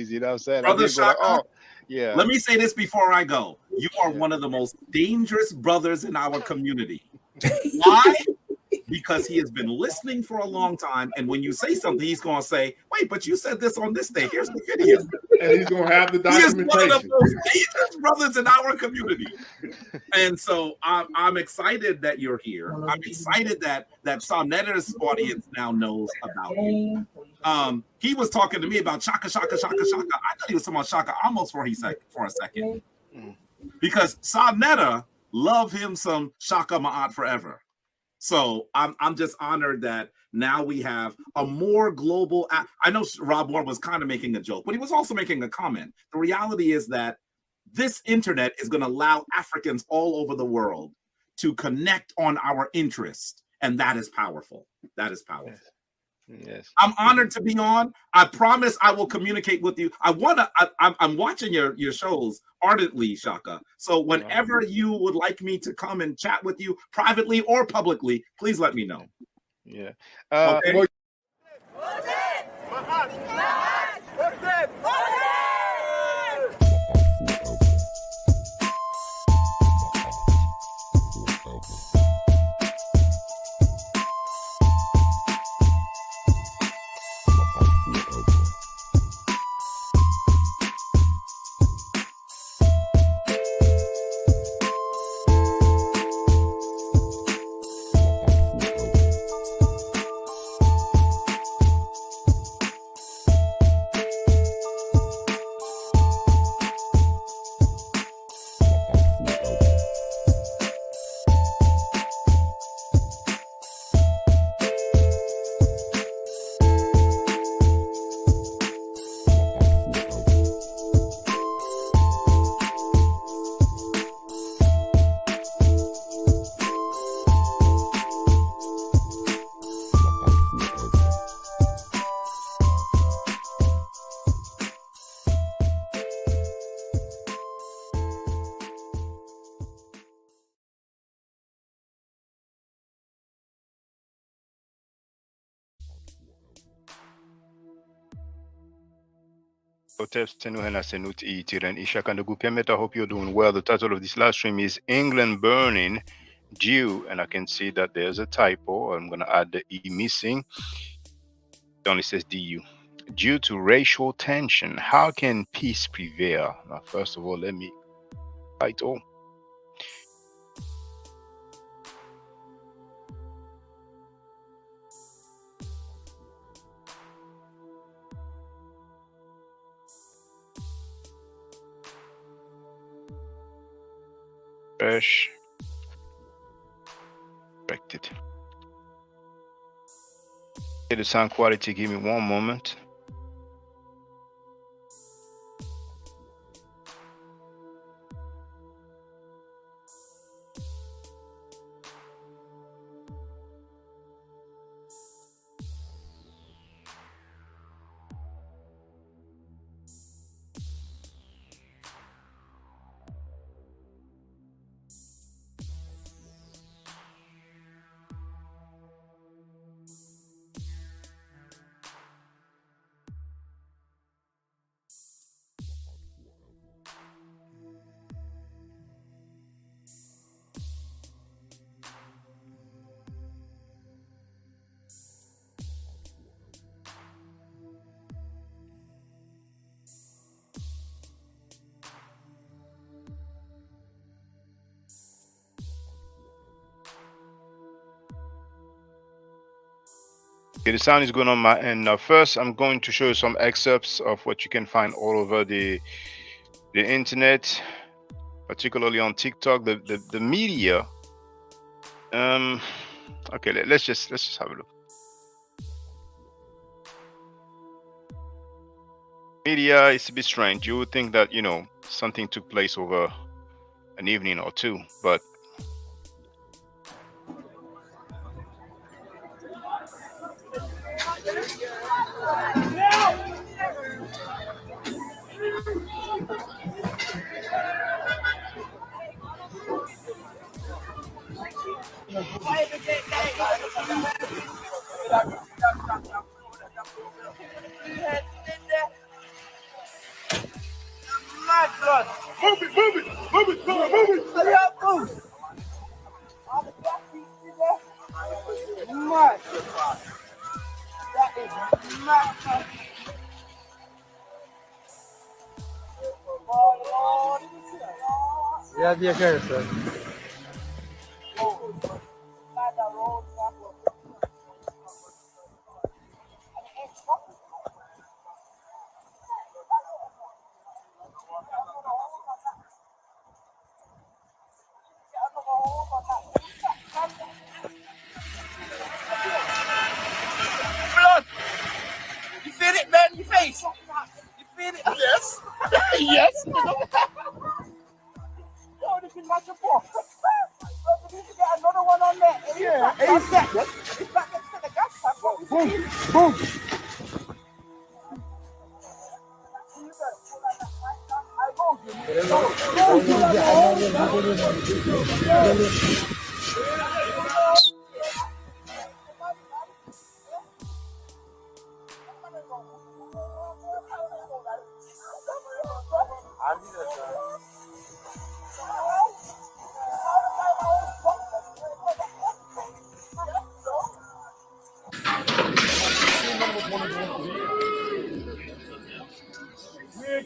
You know what I'm saying? I Brother didn't go like, Shaka, oh, yeah. let me say this before I go. You are one of the most dangerous brothers in our community. Why? Because he has been listening for a long time, and when you say something, he's going to say, "Wait, but you said this on this day. Here's the video." And he's going to have the documentation. He is one of the most dangerous brothers in our community. And so I'm excited that you're here. I'm excited that Soneta's audience now knows about you. He was talking to me about Shaka. I thought he was talking about Shaka almost for a second. Because Soneta love him some Shaka Ma'at forever. So I'm just honored that now we have a more global. I know Rob Moore was kind of making a joke, but he was also making a comment. The reality is that this internet is going to allow Africans all over the world to connect on our interest, and that is powerful. That is powerful. Yes. I'm honored to be on. I promise I will communicate with you. I'm watching your shows ardently, Shaka. So whenever you would like me to come and chat with you privately or publicly, please let me know. Yeah. Okay? I hope you're doing well. The title of this live stream is England Burning Due, and I can see that there's a typo. I'm going to add the E missing. It only says DU. Due to racial tension, how can peace prevail? Now, first of all, let me title. Fresh. Corrected. Okay, the sound quality, give me one moment. Okay, the sound is going on my end. Now, first, I'm going to show you some excerpts of what you can find all over the internet, particularly on TikTok. The media. Okay, let's just have a look. Media is a bit strange. You would think that something took place over an evening or two, but Move it, move it, move it, move it. Hurry up, move. Mad. That is mad. Yeah, be careful. Blood. You feel it, man? Your face. You feel it? Yes. Yes. Oh, this is my support. We need to get another one on there. Yeah, he's back. He's back next to the gas tank. Boom, boom.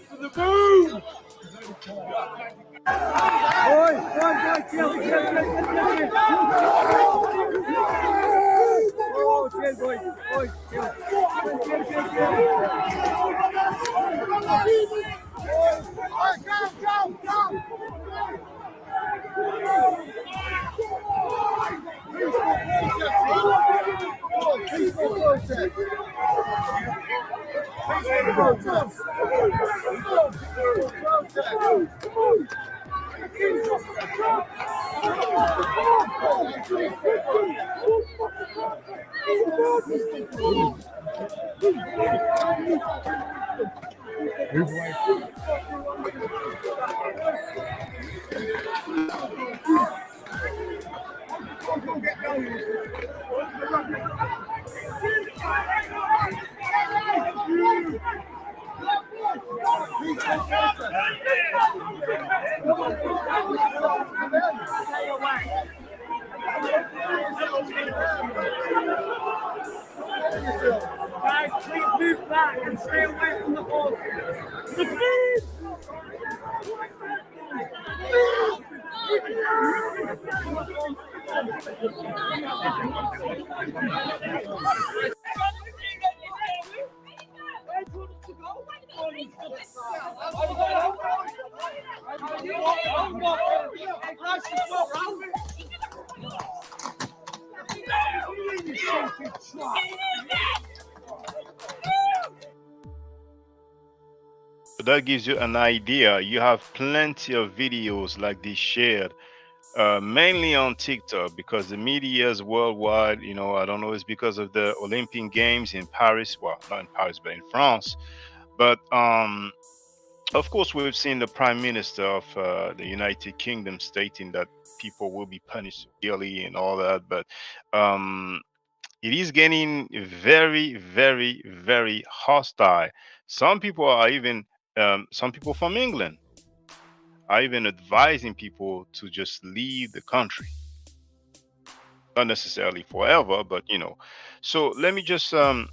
To the moon. Guys, please move back and stay away from the horse. So that gives you an idea. You have plenty of videos like this shared, mainly on TikTok, because the media is worldwide. You know, I don't know, it's because of the Olympic Games in Paris. Well, not in Paris, but in France. But of course, we've seen the Prime Minister of the United Kingdom stating that people will be punished severely and all that. But it is getting very, very, very hostile. Some people are even, some people from England are even advising people to just leave the country. Not necessarily forever, but you know. So let me just tell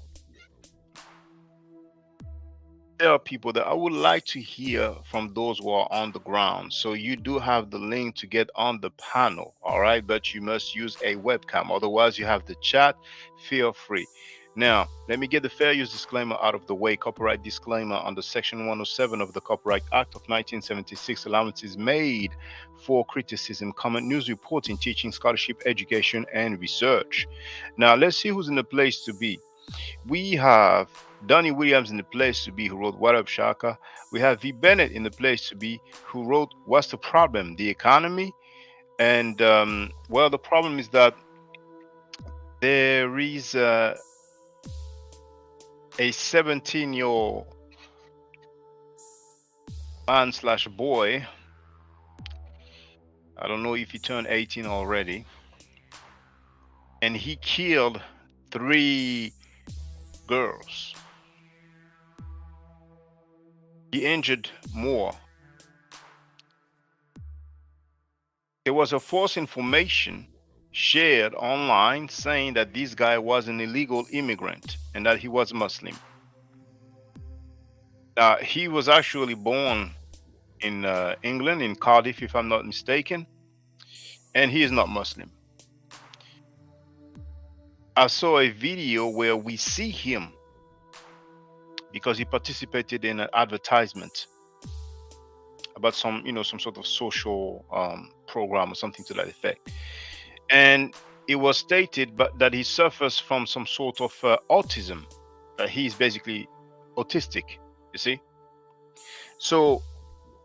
people that I would like to hear from those who are on the ground. So you do have the link to get on the panel, all right? But you must use a webcam. Otherwise, you have the chat. Feel free. Now, let me get the fair use disclaimer out of the way. Copyright disclaimer under Section 107 of the Copyright Act of 1976. Allowances made for criticism, comment, news reporting, teaching, scholarship, education, and research. Now, let's see who's in the place to be. We have Donnie Williams in the place to be, who wrote What Up Shaka. We have V. Bennett in the place to be, who wrote What's the Problem? The Economy. And well, the problem is that there is a 17-year-old man slash boy. I don't know if he turned 18 already. And he killed 3 girls. He injured more. there was a false information shared online saying that this guy was an illegal immigrant and that he was Muslim. He was actually born in England, in Cardiff, if I'm not mistaken, and he is not Muslim. I saw a video where we see him because he participated in an advertisement about some, some sort of social program or something to that effect. And it was stated that he suffers from some sort of autism. He's basically autistic, you see. So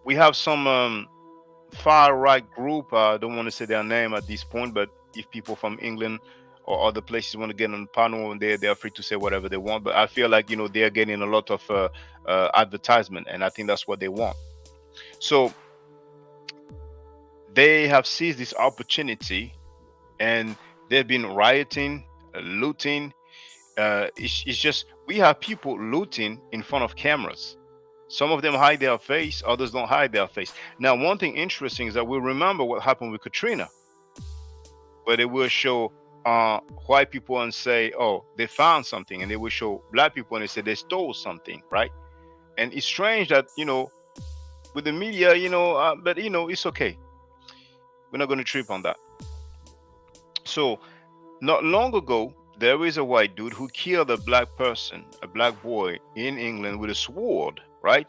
we have some far right group. I don't want to say their name at this point, but if people from England or other places want to get on the panel, and they're free to say whatever they want. But I feel like they're getting a lot of advertisement, and I think that's what they want. So they have seized this opportunity, and they've been rioting, looting. It's just we have people looting in front of cameras. Some of them hide their face, others don't hide their face. Now, one thing interesting is that we remember what happened with Katrina, where they will show white people and say, oh, they found something, and they will show black people and they say they stole something, right? And it's strange that, with the media, but it's okay. We're not going to trip on that. So not long ago, there is a white dude who killed a black person, a black boy in England with a sword, right?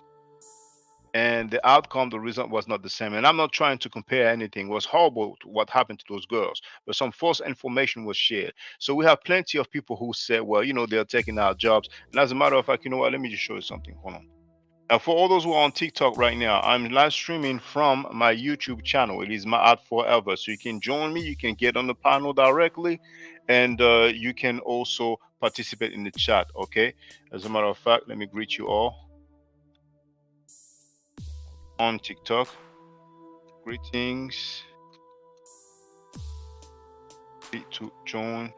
And the outcome, the result was not the same. And I'm not trying to compare anything. It was horrible what happened to those girls, but some false information was shared. So we have plenty of people who say, well, they're taking our jobs. And as a matter of fact, you know what? Let me just show you something. Hold on. Now, for all those who are on TikTok right now, I'm live streaming from my YouTube channel. It is my art forever. So you can join me. You can get on the panel directly, and you can also participate in the chat. Okay. As a matter of fact, let me greet you all on TikTok. Greetings. To join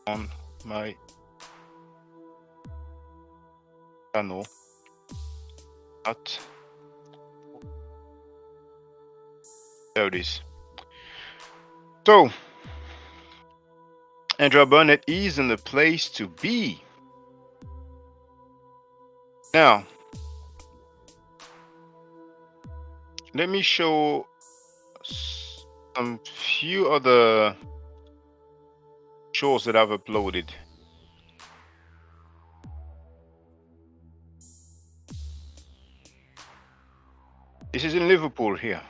on my channel at there it is. So Andrea Burnett is in the place to be. Now let me show some few other shows that I've uploaded. This is in Liverpool here.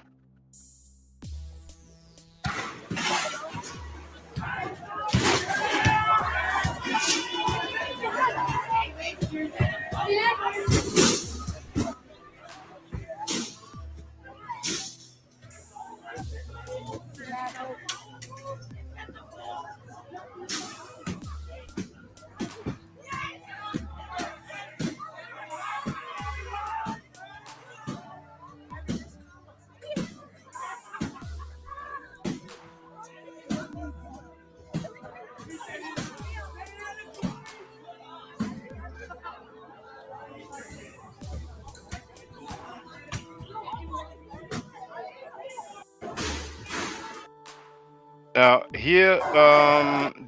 Now here,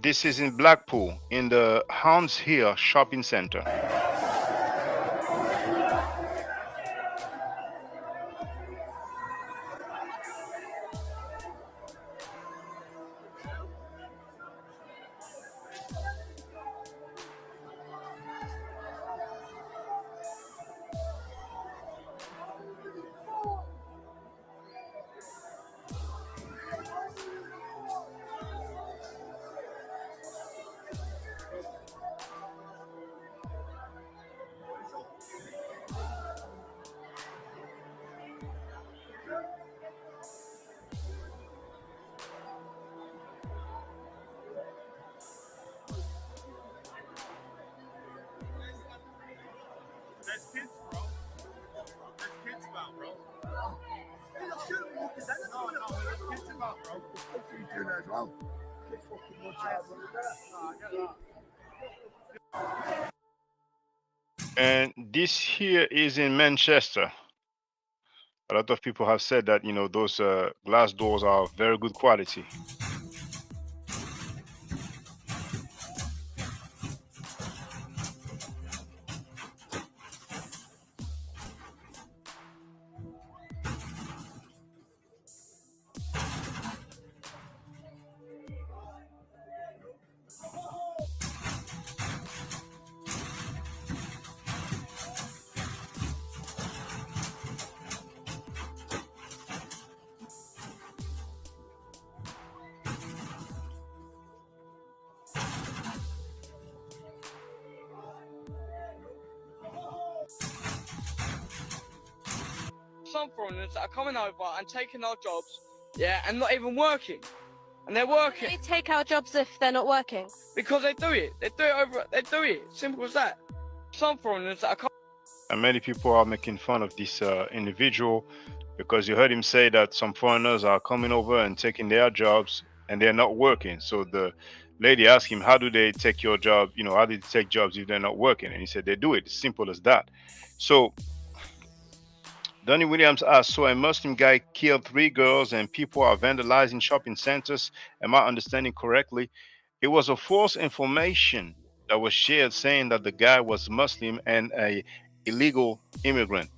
this is in Blackpool in the Hounds Hill Shopping Center. And this here is in Manchester. A lot of people have said that those glass doors are very good quality. Some foreigners that are coming over and taking our jobs, yeah, and not even working. And they're working. They take our jobs if they're not working. Because they do it. They do it. Simple as that. Some foreigners that are coming. And many people are making fun of this individual because you heard him say that some foreigners are coming over and taking their jobs and they're not working. So the lady asked him, how do they take your job? How do they take jobs if they're not working? And he said, they do it. It's simple as that. So Donnie Williams asked, so a Muslim guy killed 3 girls and people are vandalizing shopping centers. Am I understanding correctly? It was a false information that was shared saying that the guy was Muslim and a illegal immigrant.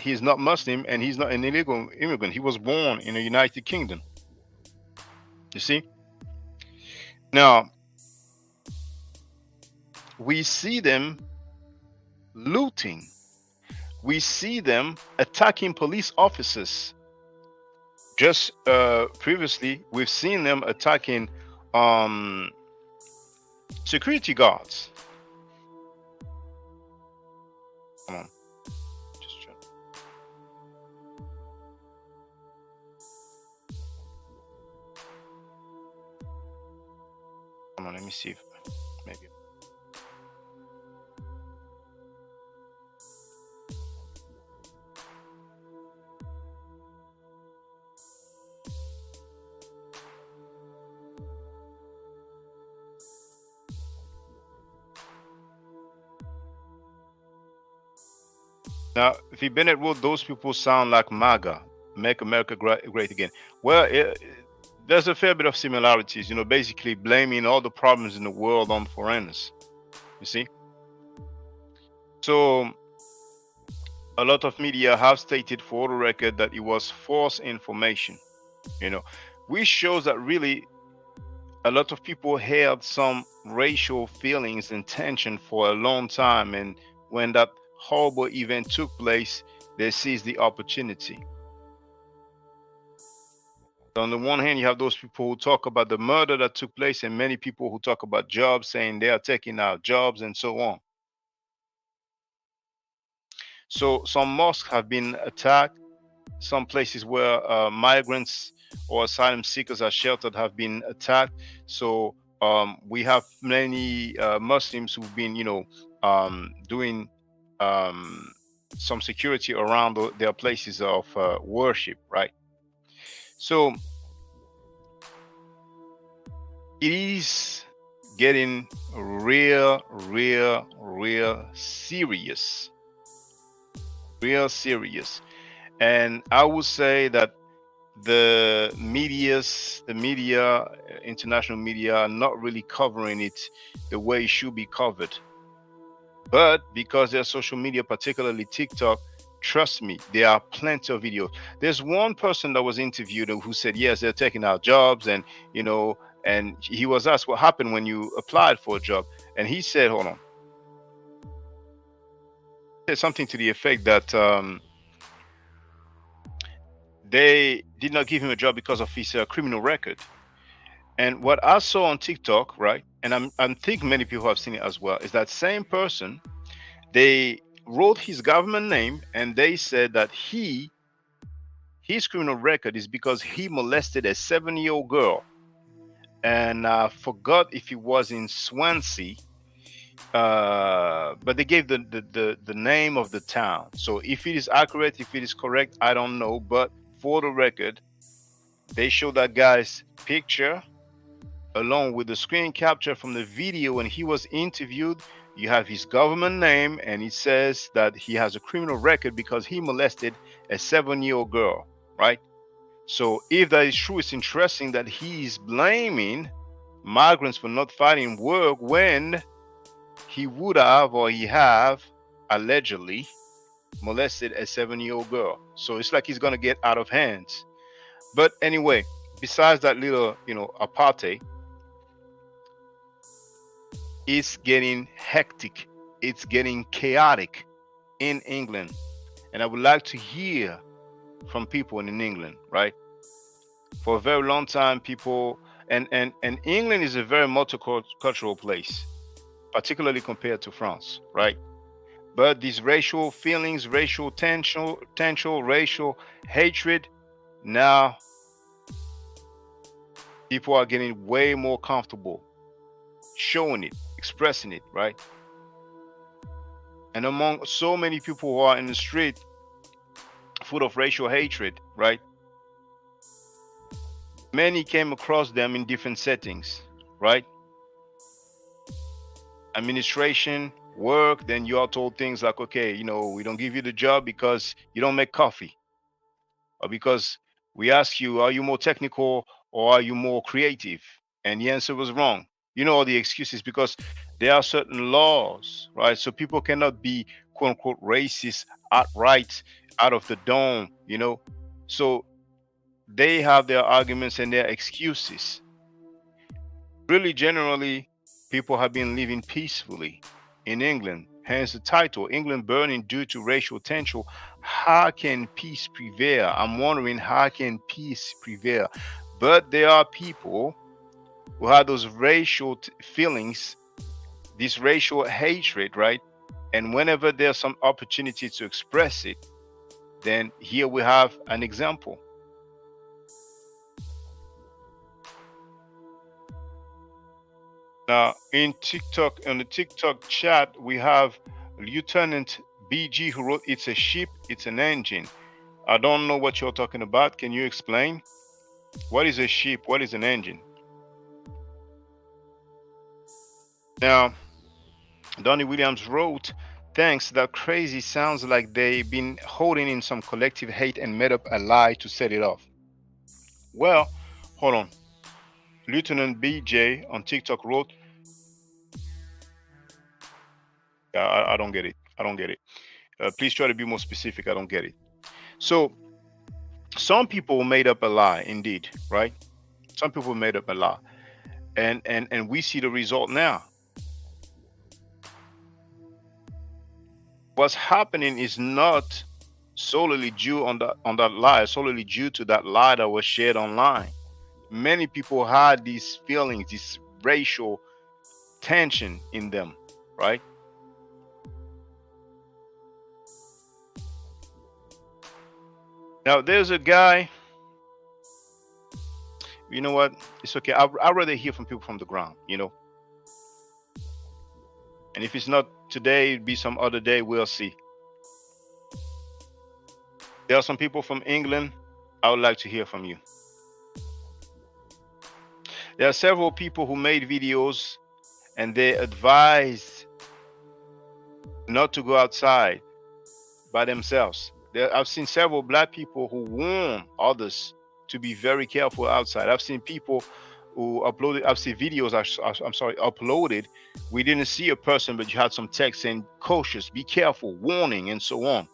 He's not Muslim and he's not an illegal immigrant. He was born in the United Kingdom. You see? Now, we see them looting. We see them attacking police officers. Just previously, we've seen them attacking security guards. Come on. Just try. Come on, let me see if maybe. Now, V. Bennett wrote, those people sound like MAGA, Make America Great Again. Well, there's a fair bit of similarities, basically blaming all the problems in the world on foreigners, you see? So, a lot of media have stated for the record that it was false information, which shows that really a lot of people held some racial feelings and tension for a long time, and when that horrible event took place, they seized the opportunity. So on the one hand, you have those people who talk about the murder that took place, and many people who talk about jobs, saying they are taking our jobs and so on. So some mosques have been attacked. Some places where migrants or asylum seekers are sheltered have been attacked. So we have many Muslims who've been, doing some security around their places of worship, right? So it is getting real serious. Real serious. And I would say that the media, international media, are not really covering it the way it should be covered. But because there's social media, particularly TikTok, trust me, there are plenty of videos. There's one person that was interviewed who said, yes, they're taking our jobs, and and he was asked what happened when you applied for a job, and he said, hold on, he said something to the effect that they did not give him a job because of his criminal record. And what I saw on TikTok, right, and I think many people have seen it as well, is that same person, they wrote his government name and they said that his criminal record is because he molested a 7-year-old girl. And I forgot if it was in Swansea, but they gave the name of the town. So if it is accurate, if it is correct, I don't know. But for the record, they show that guy's picture along with the screen capture from the video when he was interviewed. You have his government name, and it says that he has a criminal record because he molested a 7-year-old girl, right? So if that is true, it's interesting that he is blaming migrants for not finding work when he would have or he have allegedly molested a 7-year-old girl. So it's like he's gonna get out of hands. But anyway, besides that little, apartheid, it's getting hectic. It's getting chaotic in England. And I would like to hear from people in England, right? For a very long time, people and England is a very multicultural place, particularly compared to France, right? But these racial feelings, racial tension, racial hatred, now people are getting way more comfortable showing it, expressing it, right? And among so many people who are in the street full of racial hatred, right? Many came across them in different settings, right? Administration, work, then you are told things like, okay, we don't give you the job because you don't make coffee, or because we ask you, are you more technical or are you more creative? And the answer was wrong. You know all the excuses because there are certain laws, right? So people cannot be quote unquote racist outright out of the dome. So they have their arguments and their excuses. Really, generally, people have been living peacefully in England. Hence the title, England Burning Due to Racial Tension. How can peace prevail? I'm wondering, how can peace prevail? But there are people who have those racial feelings, this racial hatred, right? And whenever there's some opportunity to express it, then here we have an example. Now, in the TikTok chat, we have Lieutenant BG who wrote, "It's a ship, it's an engine." I don't know what you're talking about. Can you explain? What is a ship? What is an engine? Now, Donnie Williams wrote, "Thanks, that crazy sounds like they've been holding in some collective hate and made up a lie to set it off." Well, hold on. Lieutenant BJ on TikTok wrote, I don't get it. I don't get it. Please try to be more specific. I don't get it. So some people made up a lie, indeed, right? Some people made up a lie, and we see the result now. What's happening is not solely due on that lie, solely due to that lie that was shared online. Many people had these feelings, this racial tension in them, right? Now there's a guy. You know what? It's okay. I'd rather hear from people from the ground. And if it's not today, it'll be some other day. We'll see. There are some people from England. I would like to hear from you. There are several people who made videos and they advised not to go outside by themselves. I've seen several black people who warn others to be very careful outside. I've seen people who I've seen videos, uploaded. We didn't see a person, but you had some text saying, cautious, be careful, warning, and so on.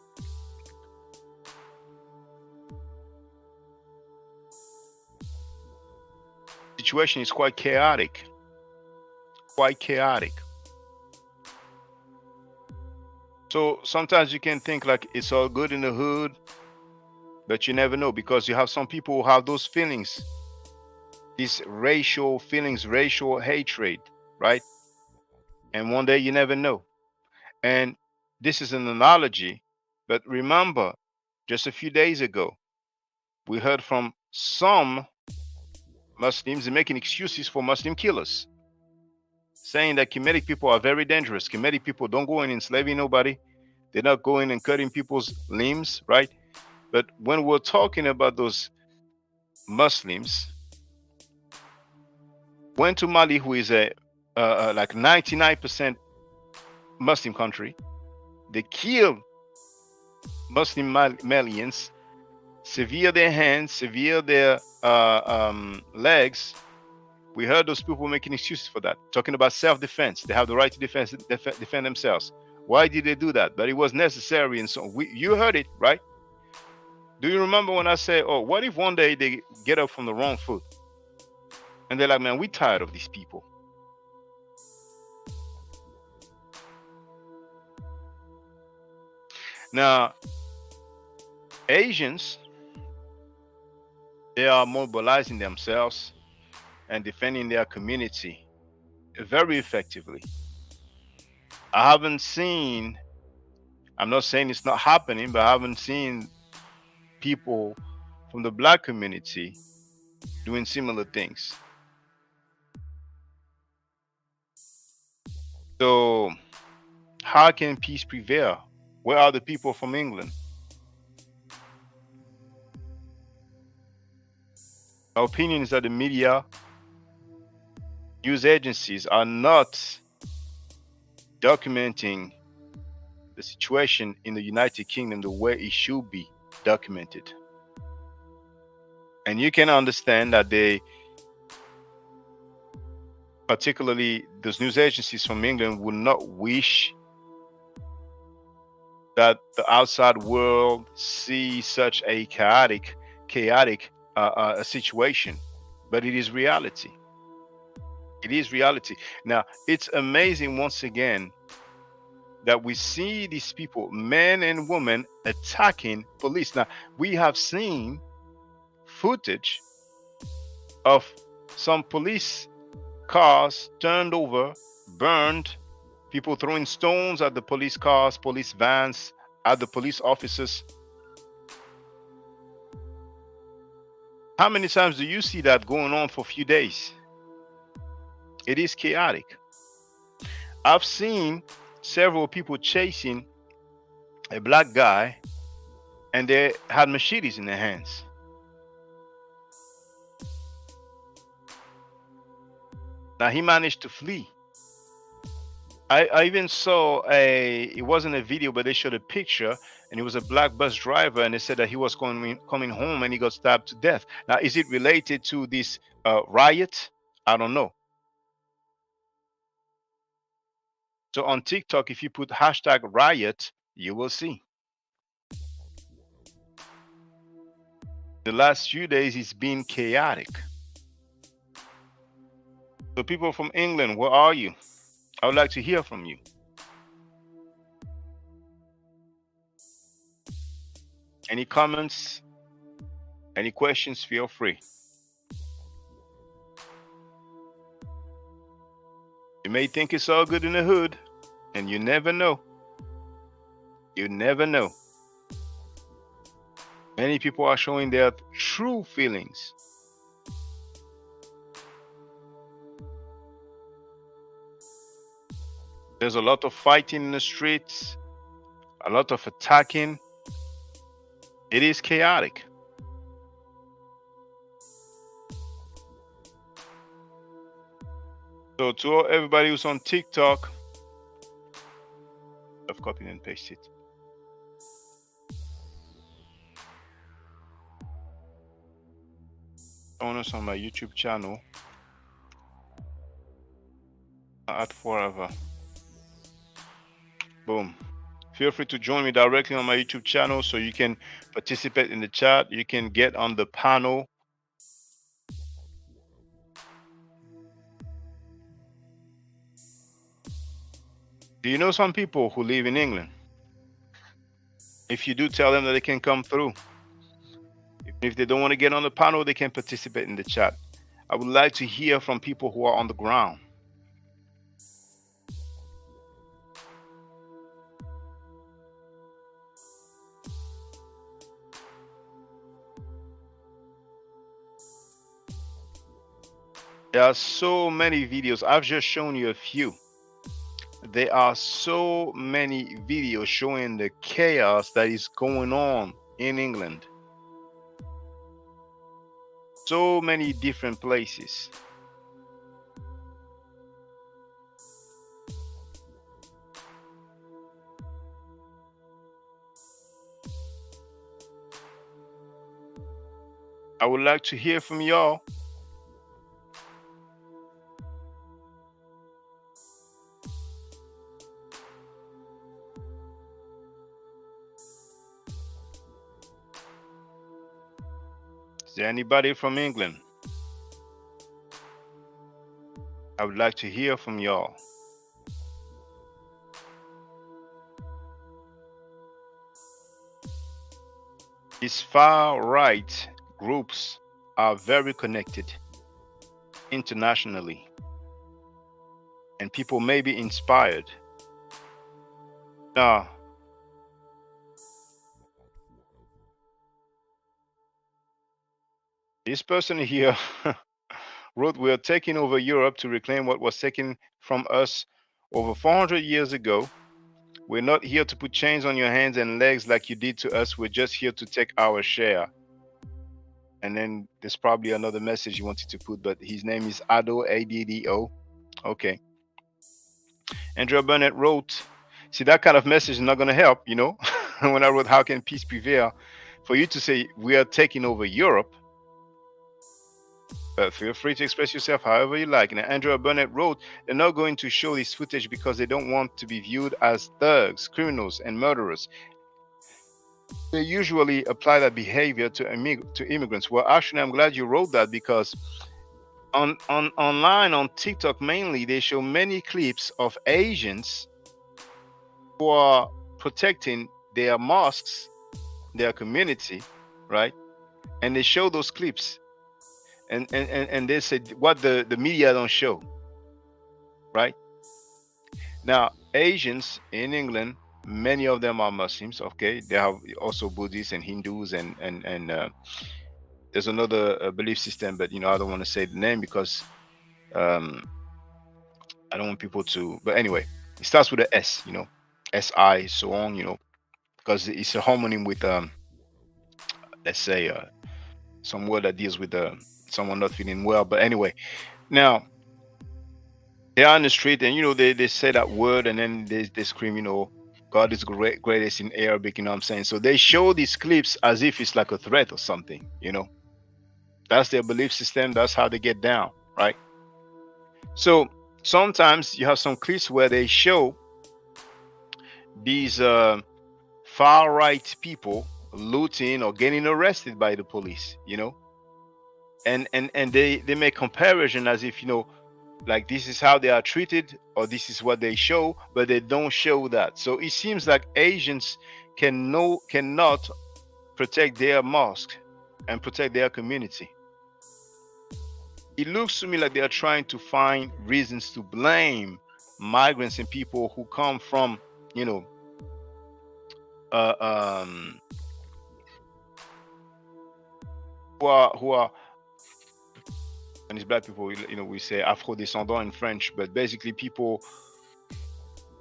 The situation is quite chaotic. Quite chaotic. So sometimes you can think like it's all good in the hood, but you never know, because you have some people who have those feelings, these racial feelings, racial hatred, right? And one day you never know. And this is an analogy, but remember, just a few days ago, we heard from some Muslims making excuses for Muslim killers, saying that Kemetic people are very dangerous. Kemetic people don't go in enslaving nobody. They're not going and cutting people's limbs, right? But when we're talking about those Muslims, went to Mali, who is a like 99% Muslim country, they killed Muslim Malians, sever their hands, sever their legs. We heard those people making excuses for that, talking about self-defense. They have the right to defend themselves. Why did they do that? But it was necessary, and so you heard it, right? Do you remember when I said, "Oh, what if one day they get up from the wrong foot and they're like, man, we tired of these people." Now, Asians, they are mobilizing themselves and defending their community very effectively. I haven't seen, I'm not saying it's not happening, but I haven't seen people from the black community doing similar things. So, how can peace prevail? Where are the people from England? My opinion is that the media, news agencies are not documenting the situation in the United Kingdom the way it should be documented. And you can understand that they, particularly those news agencies from England, would not wish that the outside world see such a chaotic situation. But it is reality. It is reality. Now, it's amazing once again that we see these people, men and women, attacking police. Now, we have seen footage of some police cars turned over, burned, people throwing stones at the police cars, police vans, at the police officers. How many times do you see that going on for a few days? It is chaotic. I've seen several people chasing a black guy and they had machetes in their hands. Now he managed to flee. I even saw it wasn't a video, but they showed a picture and it was a black bus driver and they said that he was coming home and he got stabbed to death. Now, is it related to this riot? I don't know. So on TikTok, if you put hashtag riot, you will see. The last few days, it's been chaotic. So people from England, where are you? I would like to hear from you. Any comments? Any questions? Feel free. You may think it's all good in the hood, and you never know. You never know. Many people are showing their true feelings. There's a lot of fighting in the streets, a lot of attacking. It is chaotic. So to everybody who's on TikTok, I've copied and pasted it. Join us on my YouTube channel at Forever. Boom. Feel free to join me directly on my YouTube channel so you can participate in the chat. You can get on the panel. Do you know some people who live in England? If you do, tell them that they can come through. If they don't want to get on the panel, they can participate in the chat. I would like to hear from people who are on the ground. There are so many videos. I've just shown you a few. There are so many videos showing the chaos that is going on in England. So many different places. I would like to hear from y'all. Is there anybody from England? I would like to hear from y'all. These far right groups are very connected internationally, and people may be inspired. Now, this person here wrote, "We are taking over Europe to reclaim what was taken from us over 400 years ago. We're not here to put chains on your hands and legs like you did to us. We're just here to take our share." And then there's probably another message he wanted to put, but his name is Ado, Addo. Okay. Andrea Burnett wrote, "See, that kind of message is not going to help, you know." When I wrote, "How can peace prevail?" For you to say, "We are taking over Europe," feel free to express yourself however you like. And Andrea Burnett wrote, "They're not going to show this footage because they don't want to be viewed as thugs, criminals, and murderers. They usually apply that behavior to immigrants." Well, actually, I'm glad you wrote that, because online on TikTok mainly, they show many clips of Asians who are protecting their mosques, their community, right? And they show those clips, and they said what the media don't show, right? Now, Asians in England, many of them are Muslims. Okay, they have also Buddhists and Hindus, and there's another belief system, but I don't want to say the name because um, I don't want people to. But anyway, it starts with a S, SI, so on, because it's a homonym with let's say some word that deals with someone not feeling well. But anyway, now they are on the street, and they say that word, and then they scream, God is greatest in Arabic. You know what I'm saying? So they show these clips as if it's like a threat or something. That's their belief system. That's how they get down, right? So sometimes you have some clips where they show these far right people looting or getting arrested by the police, and they make comparison as if like this is how they are treated, or this is what they show, but they don't show that. So it seems like Asians cannot protect their mosque and protect their community. It looks to me like they are trying to find reasons to blame migrants and people who come from uh, um, who are and it's black people, we say Afro-descendants in French, but basically people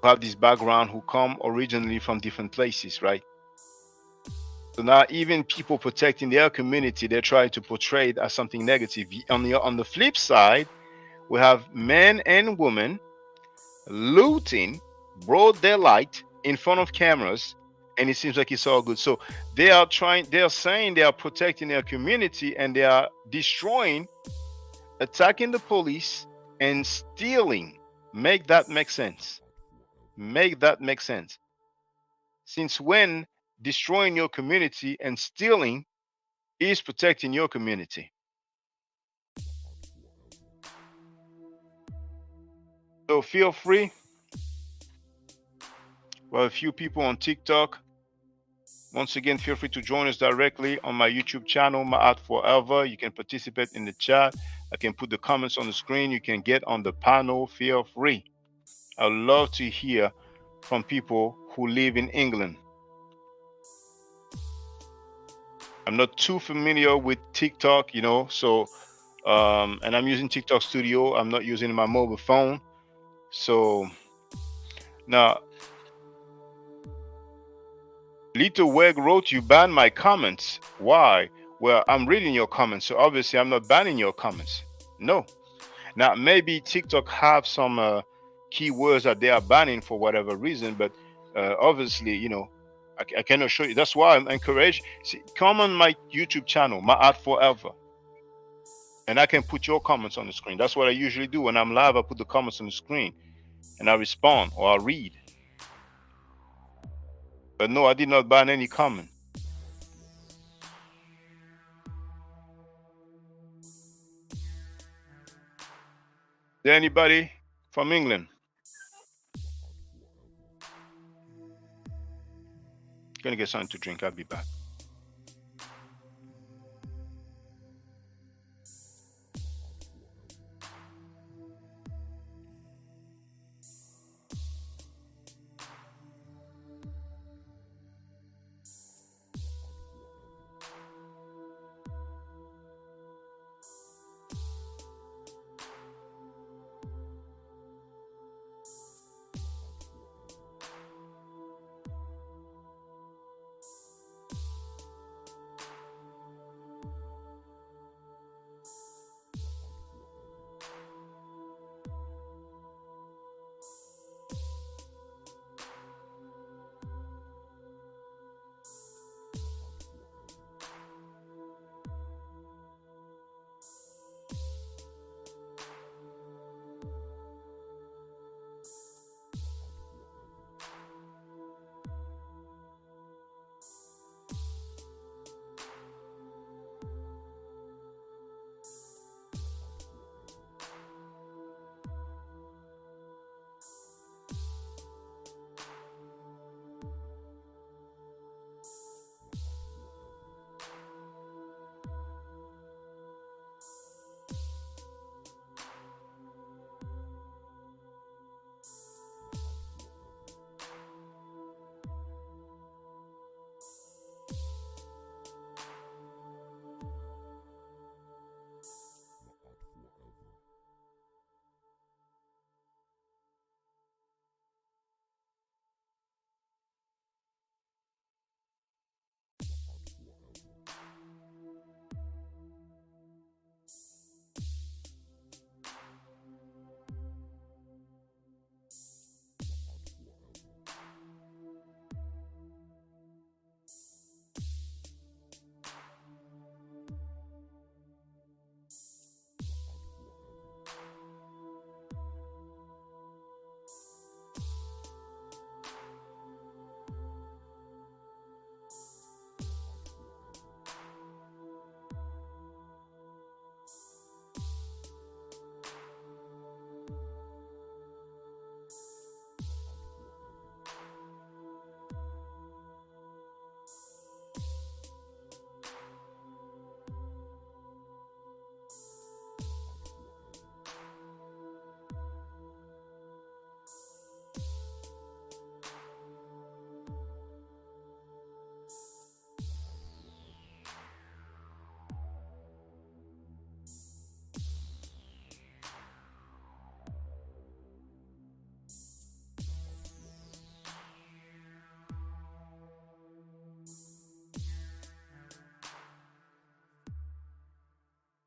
who have this background, who come originally from different places, right? So now even people protecting their community, they're trying to portray it as something negative. On the flip side, we have men and women looting broad daylight in front of cameras, and it seems like it's all good. So they are saying they are protecting their community, and they are destroying, attacking the police, and stealing. Make that make sense. Make that make sense. Since when destroying your community and stealing is protecting your community? So feel free. Well, a few people on TikTok. Once again, feel free to join us directly on my YouTube channel, Ma'at Forever. You can participate in the chat. I can put the comments on the screen. You can get on the panel. Feel free. I'd love to hear from people who live in England. I'm not too familiar with TikTok, so and I'm using TikTok Studio. I'm not using my mobile phone. So now, Little Weg wrote, "You banned my comments. Why?" Well, I'm reading your comments, so obviously I'm not banning your comments. No. Now, maybe TikTok have some keywords that they are banning for whatever reason, but obviously, I cannot show you. That's why I'm encouraged. See, come on my YouTube channel, my art forever, and I can put your comments on the screen. That's what I usually do when I'm live. I put the comments on the screen, and I respond or I read. But no, I did not ban any comment. Is there anybody from England? Gonna get something to drink. I'll be back.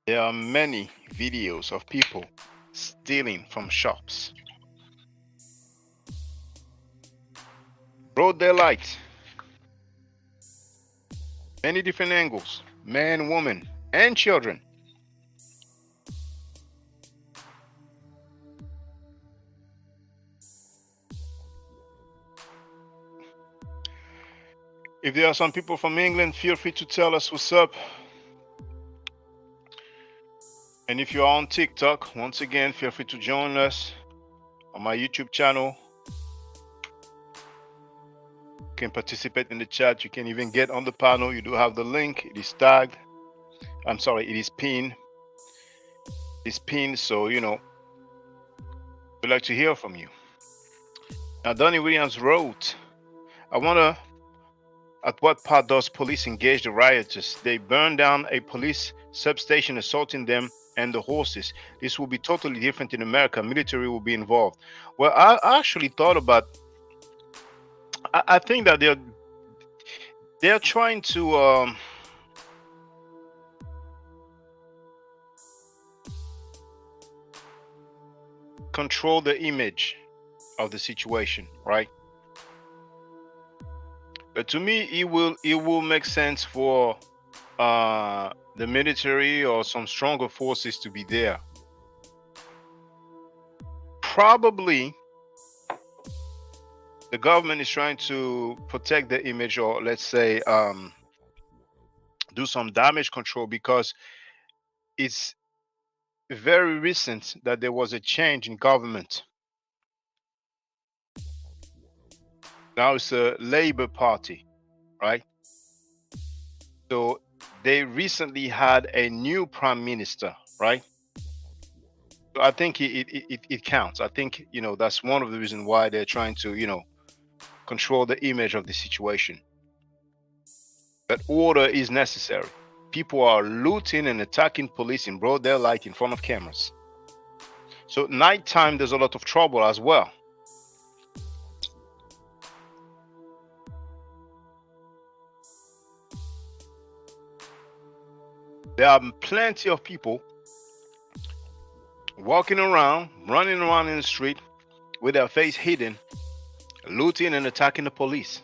There are many videos of people stealing from shops. Broad daylight. Many different angles. Men, women, and children. If there are some people from England, feel free to tell us what's up. And if you're on TikTok, once again, feel free to join us on my YouTube channel. You can participate in the chat. You can even get on the panel. You do have the link. It is tagged. I'm sorry, it is pinned. It's pinned, so we'd like to hear from you. Now, Donnie Williams wrote, I wonder at what part does police engage the rioters? They burn down a police substation, assaulting them and the horses. This will be totally different in America. Military will be involved. Well, I actually thought about, I think that they're trying to control the image of the situation, right? But to me, it will make sense for the military or some stronger forces to be there. Probably the government is trying to protect the image, or let's say do some damage control, because it's very recent that there was a change in government. Now it's a Labour Party, right? So they recently had a new prime minister, right? So I think it counts. I think, that's one of the reasons why they're trying to, control the image of the situation. But order is necessary. People are looting and attacking police in broad daylight in front of cameras. So nighttime, there's a lot of trouble as well. There are plenty of people walking around, running around in the street with their face hidden, looting and attacking the police.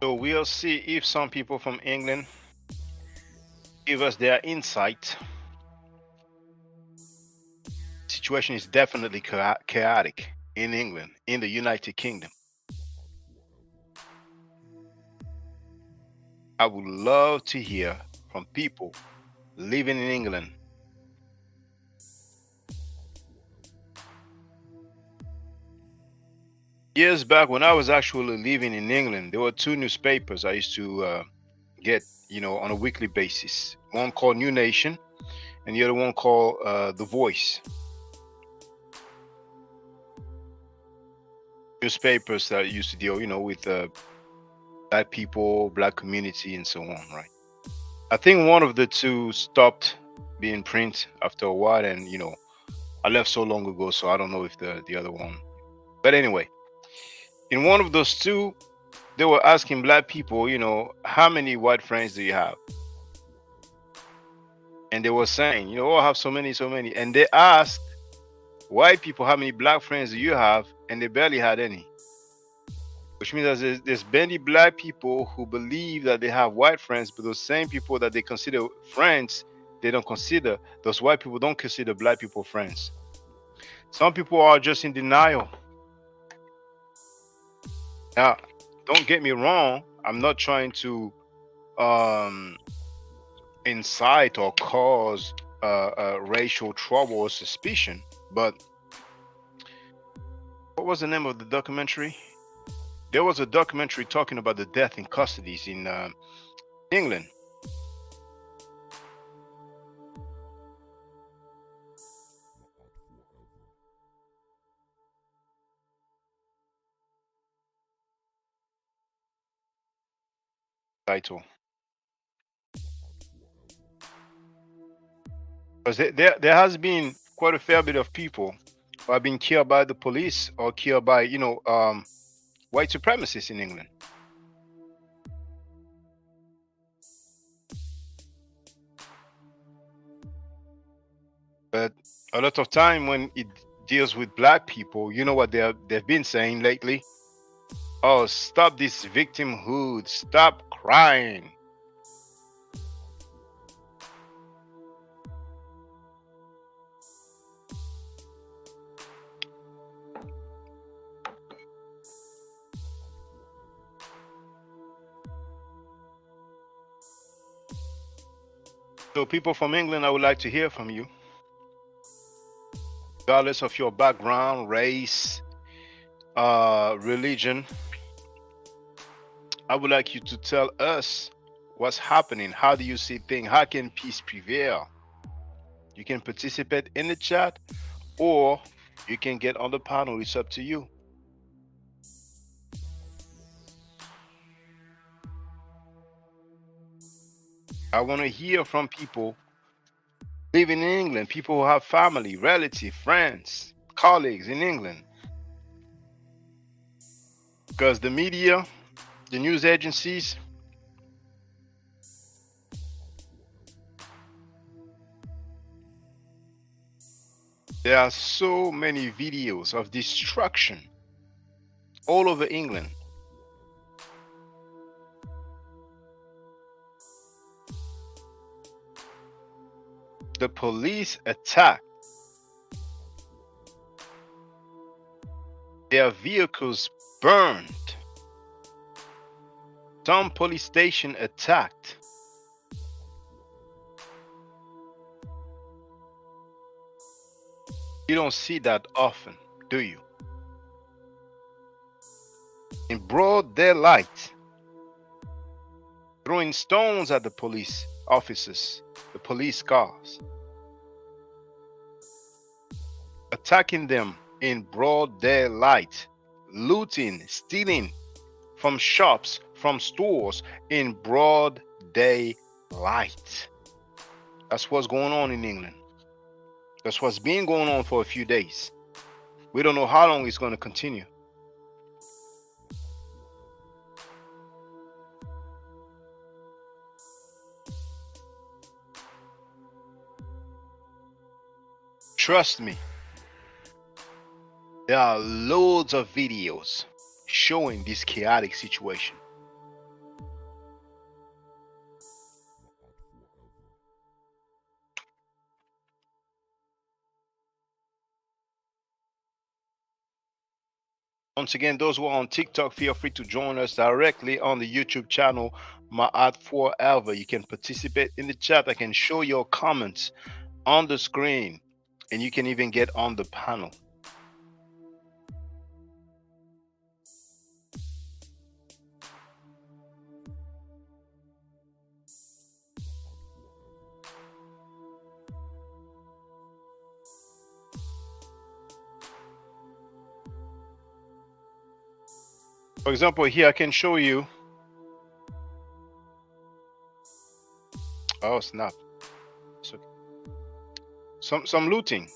So we'll see if some people from England give us their insight. The situation is definitely chaotic in England, in the United Kingdom. I would love to hear from people living in England. Years back, when I was actually living in England, there were two newspapers I used to get, on a weekly basis. One called New Nation, and the other one called The Voice. Newspapers that used to deal, with black people, black community, and so on, right? I think one of the two stopped being print after a while, and I left so long ago, so I don't know if the other one. But anyway, in one of those two, they were asking black people, how many white friends do you have? And they were saying, oh, I have so many, so many. And they asked white people, how many black friends do you have? And they barely had any. Which means that there's many black people who believe that they have white friends, but those same people that they consider friends, they don't consider. Those white people don't consider black people friends. Some people are just in denial. Now, don't get me wrong. I'm not trying to incite or cause racial trouble or suspicion, but what was the name of the documentary? There was a documentary talking about the death in custodies in England. Title. Because there has been quite a fair bit of people who have been killed by the police or killed by, white supremacists in England. But a lot of time when it deals with black people, you know what they've been saying lately? Oh, stop this victimhood. Stop crying. So people from England, I would like to hear from you. Regardless of your background, race, religion, I would like you to tell us what's happening. How do you see things? How can peace prevail? You can participate in the chat, or you can get on the panel. It's up to you. I want to hear from people living in England, people who have family, relative, friends, colleagues in England. because the media, the news agencies, there are so many videos of destruction all over England. The police attacked, their vehicles burned, some police station attacked. You don't see that often, do you? In broad daylight, throwing stones at the police officers, the police cars, attacking them in broad daylight, looting, stealing from shops, from stores in broad daylight. That's what's going on in England. That's what's been going on for a few days. We don't know how long it's going to continue. Trust me, there are loads of videos showing this chaotic situation. Once again, those who are on TikTok, feel free to join us directly on the YouTube channel, Ma'at Forever. You can participate in the chat. I can show your comments on the screen, and you can even get on the panel. For example, here I can show you. Oh snap! So, some looting.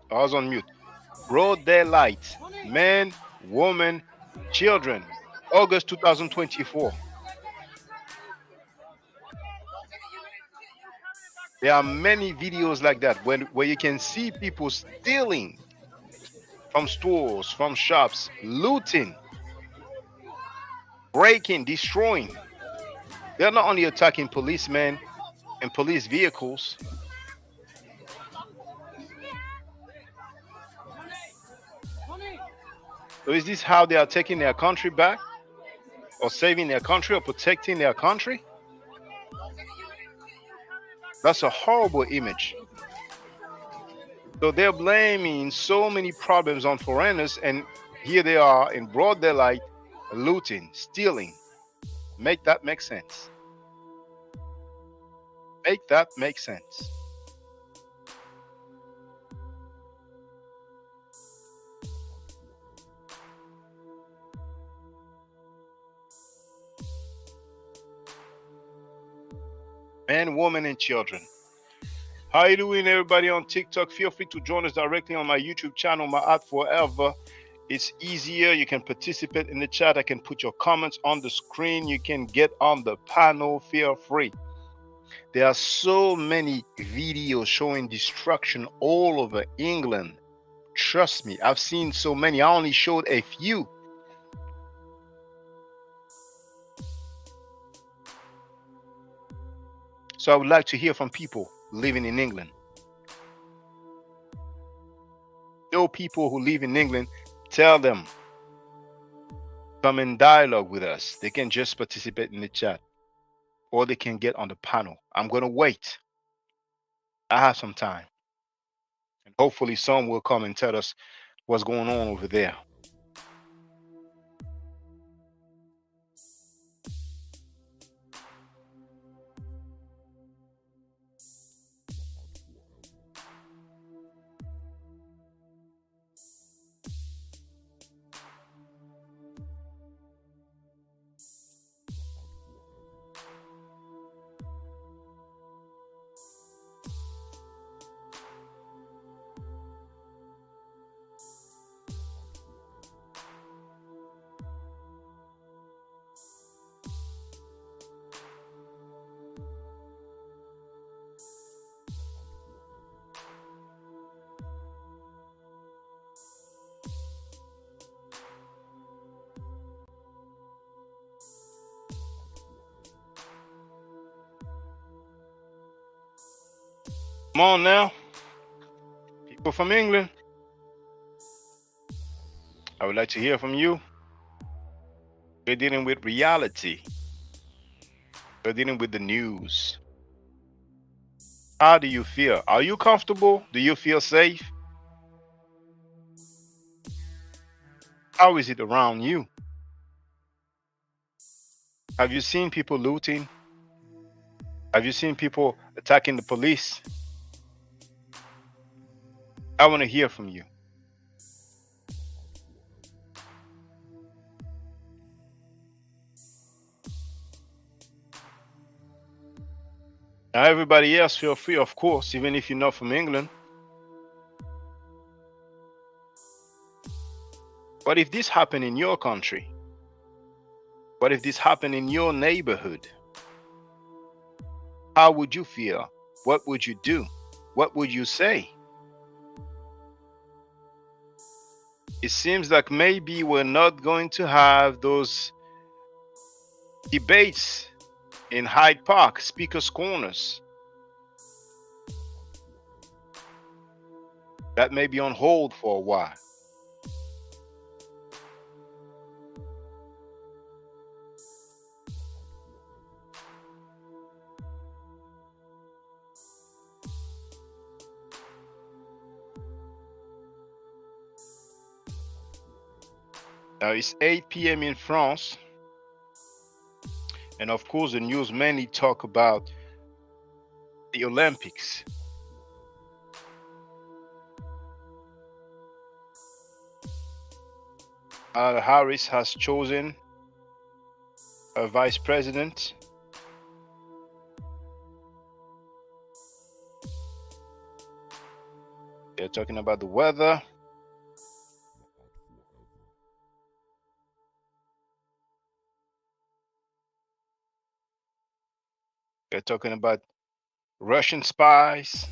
I was on mute. Broad daylight, men, women, children. August 2024. There are many videos like that where you can see people stealing from stores, from shops, looting, breaking, destroying. They're not only attacking policemen and police vehicles. So is this how they are taking their country back? Or saving their country or protecting their country? That's a horrible image. So they're blaming so many problems on foreigners, and here they are in broad daylight, looting, stealing. Make that make sense. Make that make sense. Men, women, and children. How you doing, everybody on TikTok? Feel free to join us directly on my YouTube channel, Ma'at Forever. It's easier. You can participate in the chat. I can put your comments on the screen. You can get on the panel. Feel free. There are so many videos showing destruction all over England. Trust me, I've seen so many. I only showed a few. So I would like to hear from people living in England. Know people who live in England, tell them. Come in dialogue with us. They can just participate in the chat, or they can get on the panel. I'm going to wait. I have some time. And hopefully some will come and tell us what's going on over there. Come on now, people from England. I would like to hear from you. We're dealing with reality. We're dealing with the news. How do you feel? Are you comfortable? Do you feel safe? How is it around you? Have you seen people looting? Have you seen people attacking the police? I want to hear from you. Now, everybody else, feel free, of course, even if you're not from England. What if this happened in your country? What if this happened in your neighborhood? How would you feel? What would you do? What would you say? It seems like maybe we're not going to have those debates in Hyde Park, speakers' corners. That may be on hold for a while. Now it's 8 p.m. in France. And of course, the news mainly talk about the Olympics. Harris has chosen a vice president. They're talking about the weather. They're talking about Russian spies.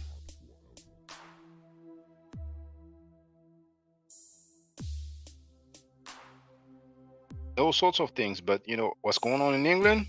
Those sorts of things. But you know what's going on in England?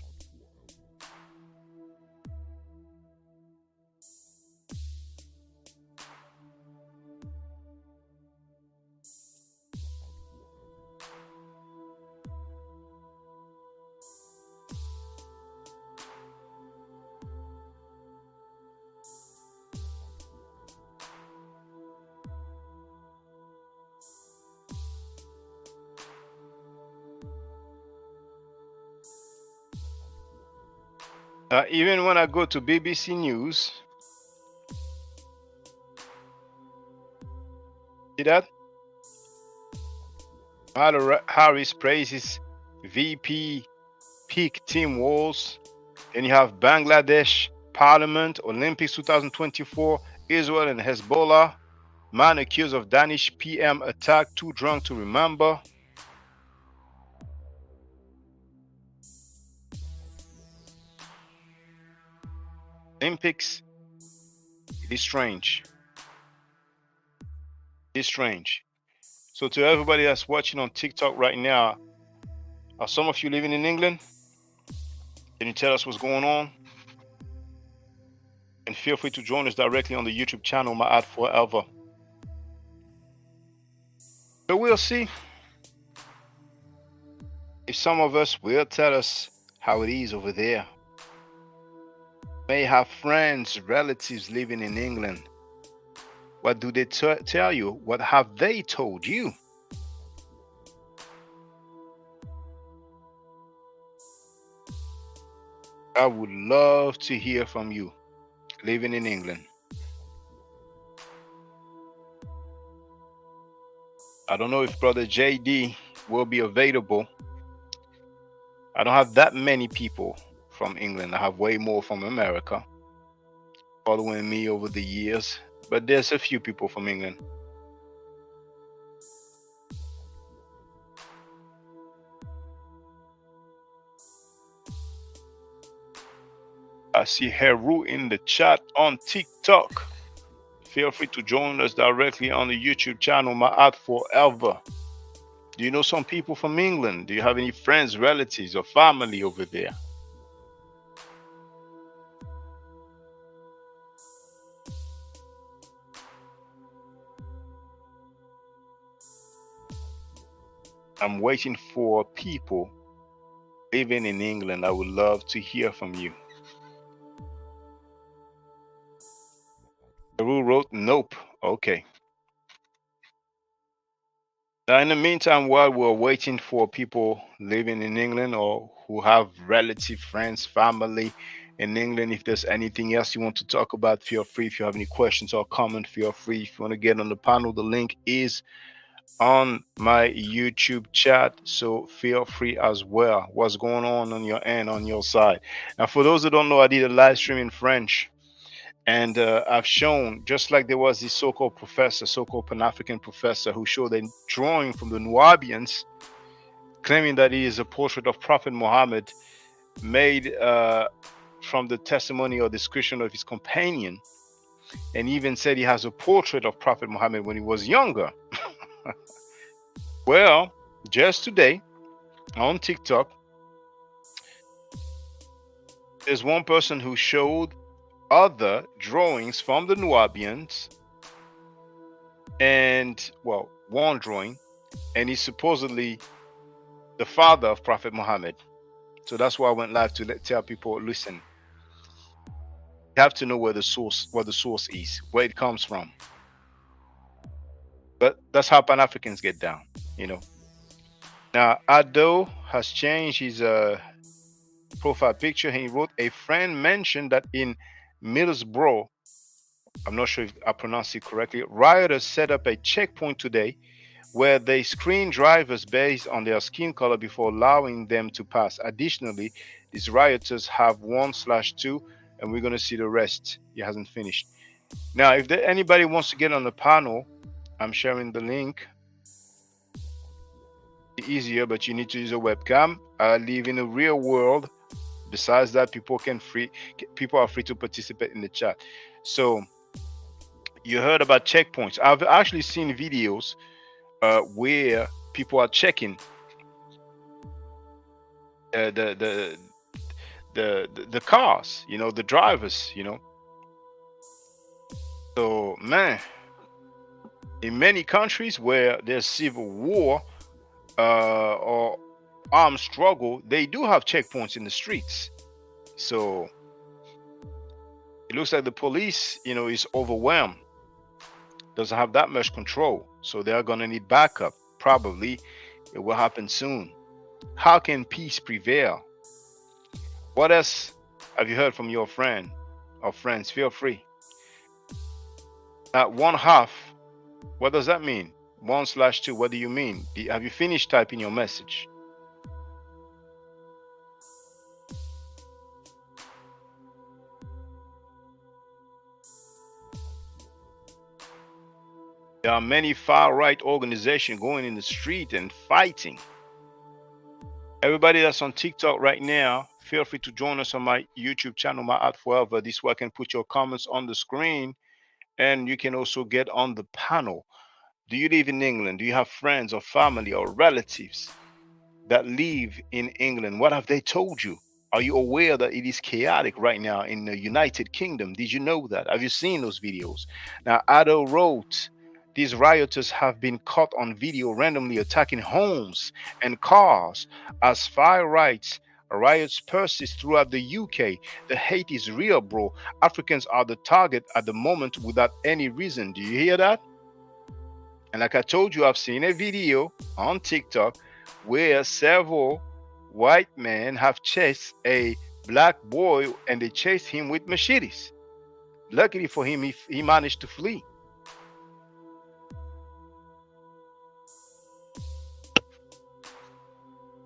Even when I go to BBC News, see that? Harris praises VP peak team walls. Then you have Bangladesh Parliament, Olympics 2024, Israel and Hezbollah. Man accused of Danish PM attack, too drunk to remember. Olympics, it is strange. It is strange. So to everybody that's watching on TikTok right now, are some of you living in England? Can you tell us what's going on? And feel free to join us directly on the YouTube channel, My Ad Forever. But we'll see if some of us will tell us how it is over there. May have friends, relatives living in England. What do they tell you? What have they told you? I would love to hear from you living in England. I don't know if Brother JD will be available. I don't have that many people from England. I have way more from America following me over the years, but there's a few people from England. I see Heru in the chat on TikTok. Feel free to join us directly on the YouTube channel, My Ad Forever. Do you know some people from England? Do you have any friends, relatives, or family over there? I'm waiting for people living in England. I would love to hear from you. Peru wrote, nope. Okay. Now, in the meantime, while we're waiting for people living in England or who have relative, friends, family in England, if there's anything else you want to talk about, feel free. If you have any questions or comments, feel free. If you want to get on the panel, the link is on my YouTube chat, so feel free as well. What's going on your end, on your side? Now, for those who don't know, I did a live stream in French, and I've shown, just like there was this so-called professor, so-called Pan-African professor, who showed a drawing from the Nubians, claiming that he is a portrait of Prophet Muhammad, made from the testimony or description of his companion, and even said he has a portrait of Prophet Muhammad when he was younger. Well, just today on TikTok, there's one person who showed other drawings from the Nubians, and well, one drawing, and he's supposedly the father of Prophet Muhammad. So that's why I went live to tell people, listen, you have to know where the source is, where it comes from. But that's how Pan-Africans get down, you know. Now, Ado has changed his profile picture. He wrote, a friend mentioned that in Middlesbrough, I'm not sure if I pronounced it correctly, rioters set up a checkpoint today where they screen drivers based on their skin color before allowing them to pass. Additionally, these rioters have 1/2, and we're going to see the rest. He hasn't finished. Now, if anybody wants to get on the panel, I'm sharing the link. It's easier, but you need to use a webcam. I live in the real world. Besides that, people are free to participate in the chat. So you heard about checkpoints. I've actually seen videos where people are checking the cars, you know, the drivers, you know. So man, in many countries where there's civil war or armed struggle, they do have checkpoints in the streets. So it looks like the police, you know, is overwhelmed, doesn't have that much control, so they're going to need backup. Probably it will happen soon. How can peace prevail? What else have you heard from your friend or friends? Feel free. One half, what does that mean? 1/2, what do you mean? Have you finished typing your message? There are many far-right organizations going in the street and fighting. Everybody that's on TikTok right now, feel free to join us on my YouTube channel, My Art Forever. This way I can put your comments on the screen, and you can also get on the panel. Do you live in England? Do you have friends or family or relatives that live in England? What have they told you? Are you aware that it is chaotic right now in the United Kingdom? Did you know that? Have you seen those videos? Now, Ado wrote, these rioters have been caught on video randomly attacking homes and cars as far right riots persist throughout the UK. The hate is real, bro. Africans are the target at the moment without any reason. Do you hear that? And like I told you, I've seen a video on TikTok where several white men have chased a black boy, and they chased him with machetes. Luckily for him, he managed to flee.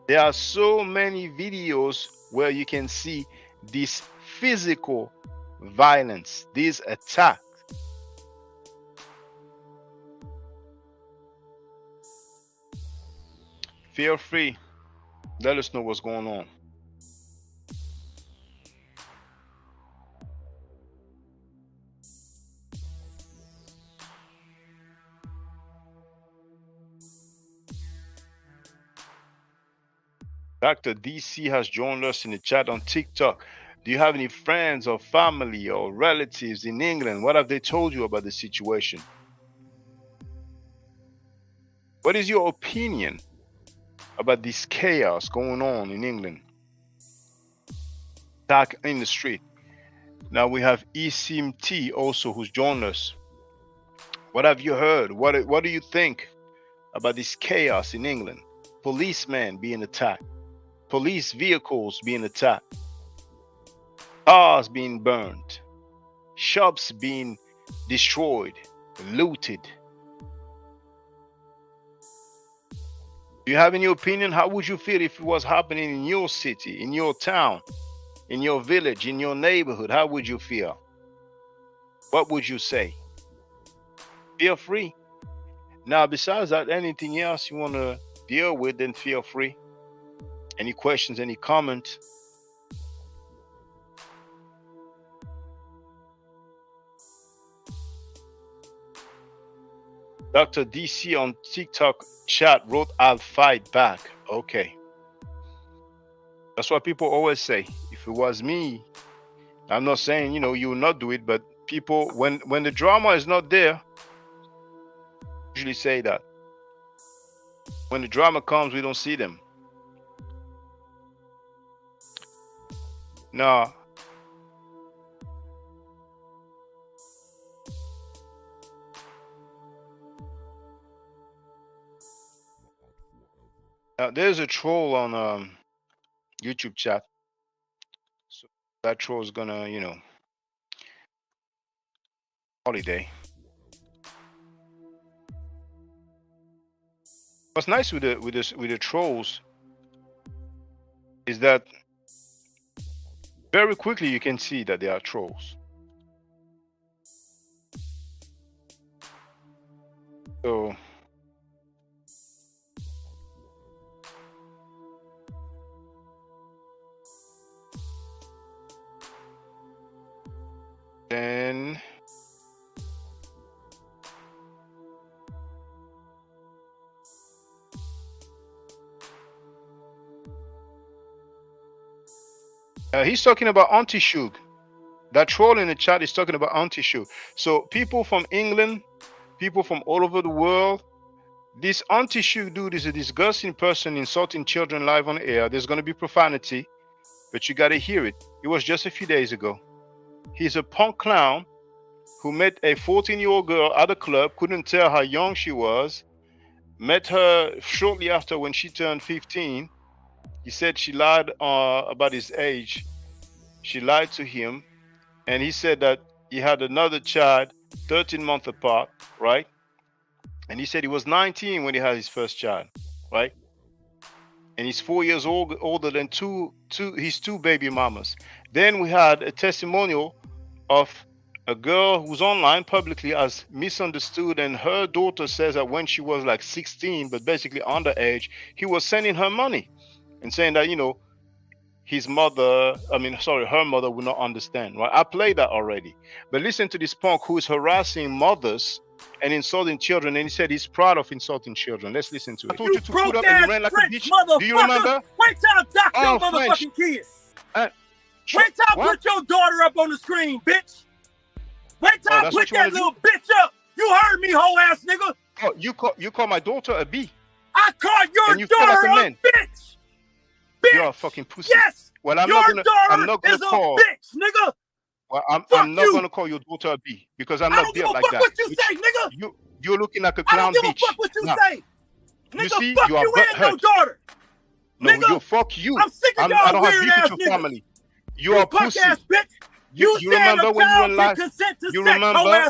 There are so many videos where you can see this physical violence, these attacks. Feel free, let us know what's going on. Dr. DC has joined us in the chat on TikTok. Do you have any friends or family or relatives in England? What have they told you about the situation? What is your opinion? about this chaos going on in England. Attack in the street. Now we have ECMT also who's joined us. What have you heard? What do you think about this chaos in England? Policemen being attacked, police vehicles being attacked, cars being burned, shops being destroyed, looted. Do you have any opinion? How would you feel if it was happening in your city, in your town, in your village, in your neighborhood? How would you feel? What would you say? Feel free. Now, besides that, anything else you want to deal with, then feel free. Any questions, any comments? Dr. DC on TikTok chat wrote, I'll fight back. Okay. That's what people always say. If it was me, I'm not saying, you will not do it, but people, when the drama is not there, usually say that. When the drama comes, we don't see them. Now, there's a troll on YouTube chat. So that troll is gonna, holiday. What's nice with the trolls is that very quickly you can see that they are trolls. So then he's talking about Auntie Shug. That troll in the chat is talking about Auntie Shug. So people from England, people from all over the world, this Auntie Shug dude is a disgusting person insulting children live on air. There's going to be profanity, but you got to hear it. It was just a few days ago. He's a punk clown who met a 14-year-old girl at a club, couldn't tell how young she was, met her shortly after when she turned 15. He said she lied about his age. She lied to him. And he said that he had another child 13 months apart, right? And he said he was 19 when he had his first child, right? And he's 4 years older than his two baby mamas. Then we had a testimonial of a girl who's online publicly as misunderstood, and her daughter says that when she was like 16, but basically underage, he was sending her money and saying that, her mother would not understand, right? I played that already. But listen to this punk who is harassing mothers and insulting children, and he said he's proud of insulting children. Let's listen to it. I told you to put up and you ran like a bitch. Do you remember? Wait till I dock your motherfucking kids. Wait till I put your daughter up on the screen, bitch. Wait till I put that little bitch up. You heard me, hoe ass nigga. Oh, you call my daughter a B. I called your daughter a bitch. Bitch. You're a fucking pussy. Yes. Well, I'm your not gonna call. Bitch, nigga. Well, I'm not gonna call your daughter a B because I'm not built like that. I don't give a fuck what you say, nigga. You're looking like a clown bitch. I don't give a fuck what you say. Nigga, You see, fuck you are you and your hurt. daughter. No, nigga, fuck you. I'm sick of y'all I don't have weird beef ass with your niggas. family. You are pussy. Ass bitch. You remember when you went live?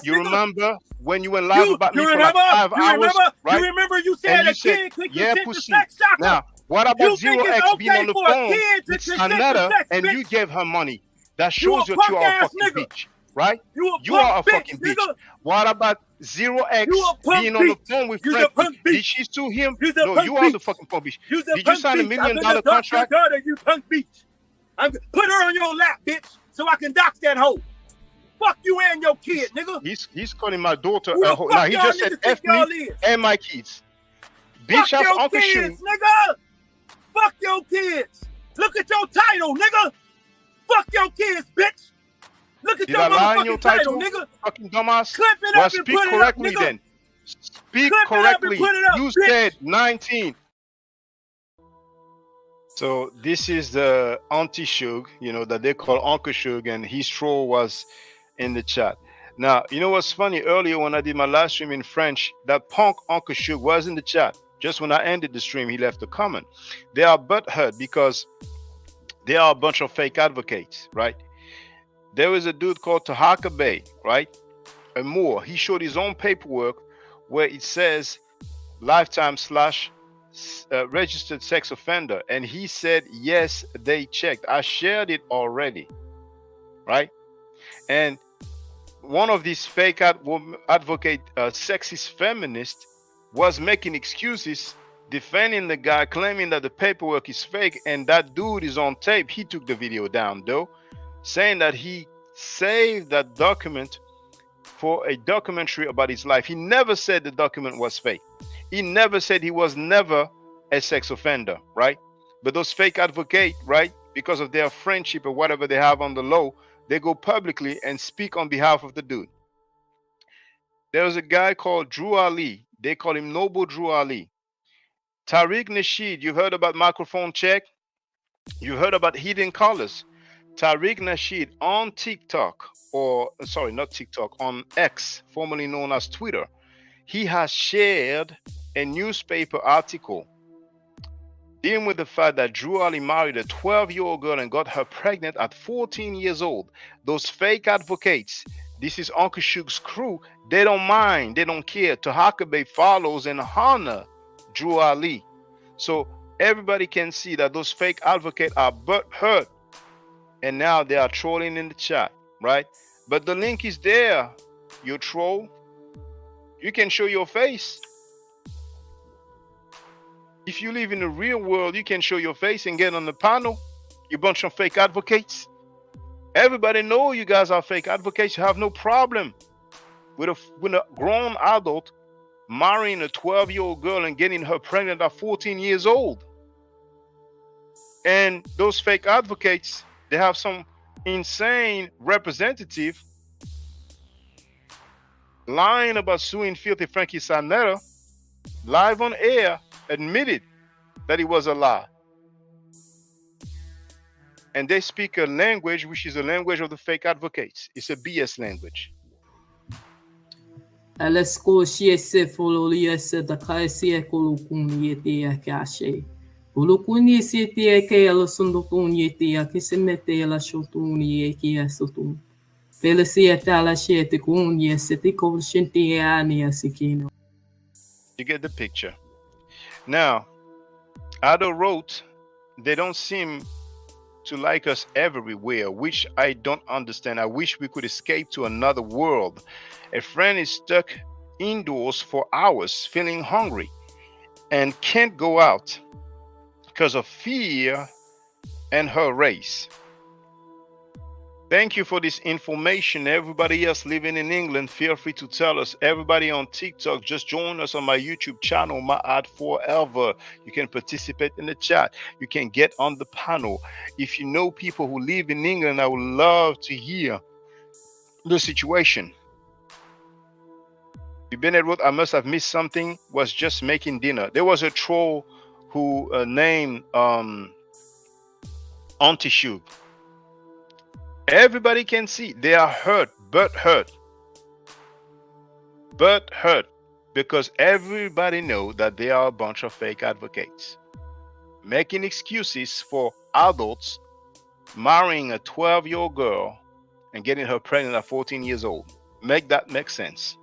You remember when you went live about me for like 5 hours, right? You remember you said a kid could consent to sex, Shaka? Now, what about Zero X being on the phone with Sanetta and you gave her money? That shows that you are a fucking bitch, right? You are a fucking bitch. What about Zero X being on the phone with Frank? Did she sue him? No, you are the fucking punk bitch. Did you sign $1 million contract? You punk bitch. Put her on your lap, bitch, so I can dox that hoe. Fuck you and your kid, nigga. He's calling my daughter a hoe. Now he just said F me and my kids. Bitch, fuck your Uncle kids, nigga. Fuck your kids. Look at your title, nigga. Fuck your kids, bitch. Look at your motherfucking title, nigga. Fucking dumbass. Clip it up and put it up, nigga. Then. Speak correctly. You said 19. So this is the Auntie Shug, that they call Uncle Shug, and his troll was in the chat. Now, you know what's funny? Earlier when I did my live stream in French, that punk Uncle Shug was in the chat. Just when I ended the stream, he left a comment. They are butthurt because they are a bunch of fake advocates, right? There was a dude called Tahaka Bay, right? And more. He showed his own paperwork where it says lifetime slash registered sex offender. And he said, yes, they checked. I shared it already, right? And one of these fake advocate, sexist feminist, was making excuses, defending the guy, claiming that the paperwork is fake. And that dude is on tape. He took the video down, though, saying that he saved that document for a documentary about his life. He never said the document was fake. He never said he was never a sex offender, right? But those fake advocates, right, because of their friendship or whatever they have on the low, they go publicly and speak on behalf of the dude. There was a guy called Drew Ali. They call him Noble Drew Ali. Tariq Nasheed, you heard about microphone check? You heard about hidden colors. Tariq Nasheed on TikTok, or sorry, not TikTok, on X, formerly known as Twitter, he has shared a newspaper article dealing with the fact that Drew Ali married a 12-year-old girl and got her pregnant at 14 years old. Those fake advocates, this is Uncle Shug's crew, they don't mind, they don't care. Tahakabe follows and honor Drew Ali. So everybody can see that those fake advocates are butthurt, and now they are trolling in the chat, right? But the link is there, you troll. You can show your face. If you live in the real world, you can show your face and get on the panel. You bunch of fake advocates. Everybody know you guys are fake advocates. You have no problem with a grown adult marrying a 12-year-old girl and getting her pregnant at 14 years old. And those fake advocates, they have some insane representative lying about suing filthy Frankie Sanetta, live on air, admitted that it was a lie. And they speak a language which is a language of the fake advocates. It's a BS language. Alesko shiese fololiese da kaisia kolukuni etia kashe. Ulukuni siete ke ala sundukuni etia kisemete ala shotuni ekia sotun. Felicia tala shete kuni seti kovshinti ani asikino. You get the picture. Now, Ado wrote, they don't seem to like us everywhere, which I don't understand. I wish we could escape to another world. A friend is stuck indoors for hours, feeling hungry, and can't go out because of fear and her race. Thank you for this information. Everybody else living in England, feel free to tell us. Everybody on TikTok, just join us on my YouTube channel, my ad forever. You can participate in the chat. You can get on the panel. If you know people who live in England, I would love to hear the situation. Bennett wrote, I must have missed something, was just making dinner. There was a troll who named Auntie Shug. Everybody can see they are hurt, but hurt, because everybody know that they are a bunch of fake advocates making excuses for adults marrying a 12-year-old girl and getting her pregnant at 14 years old. Make that make sense.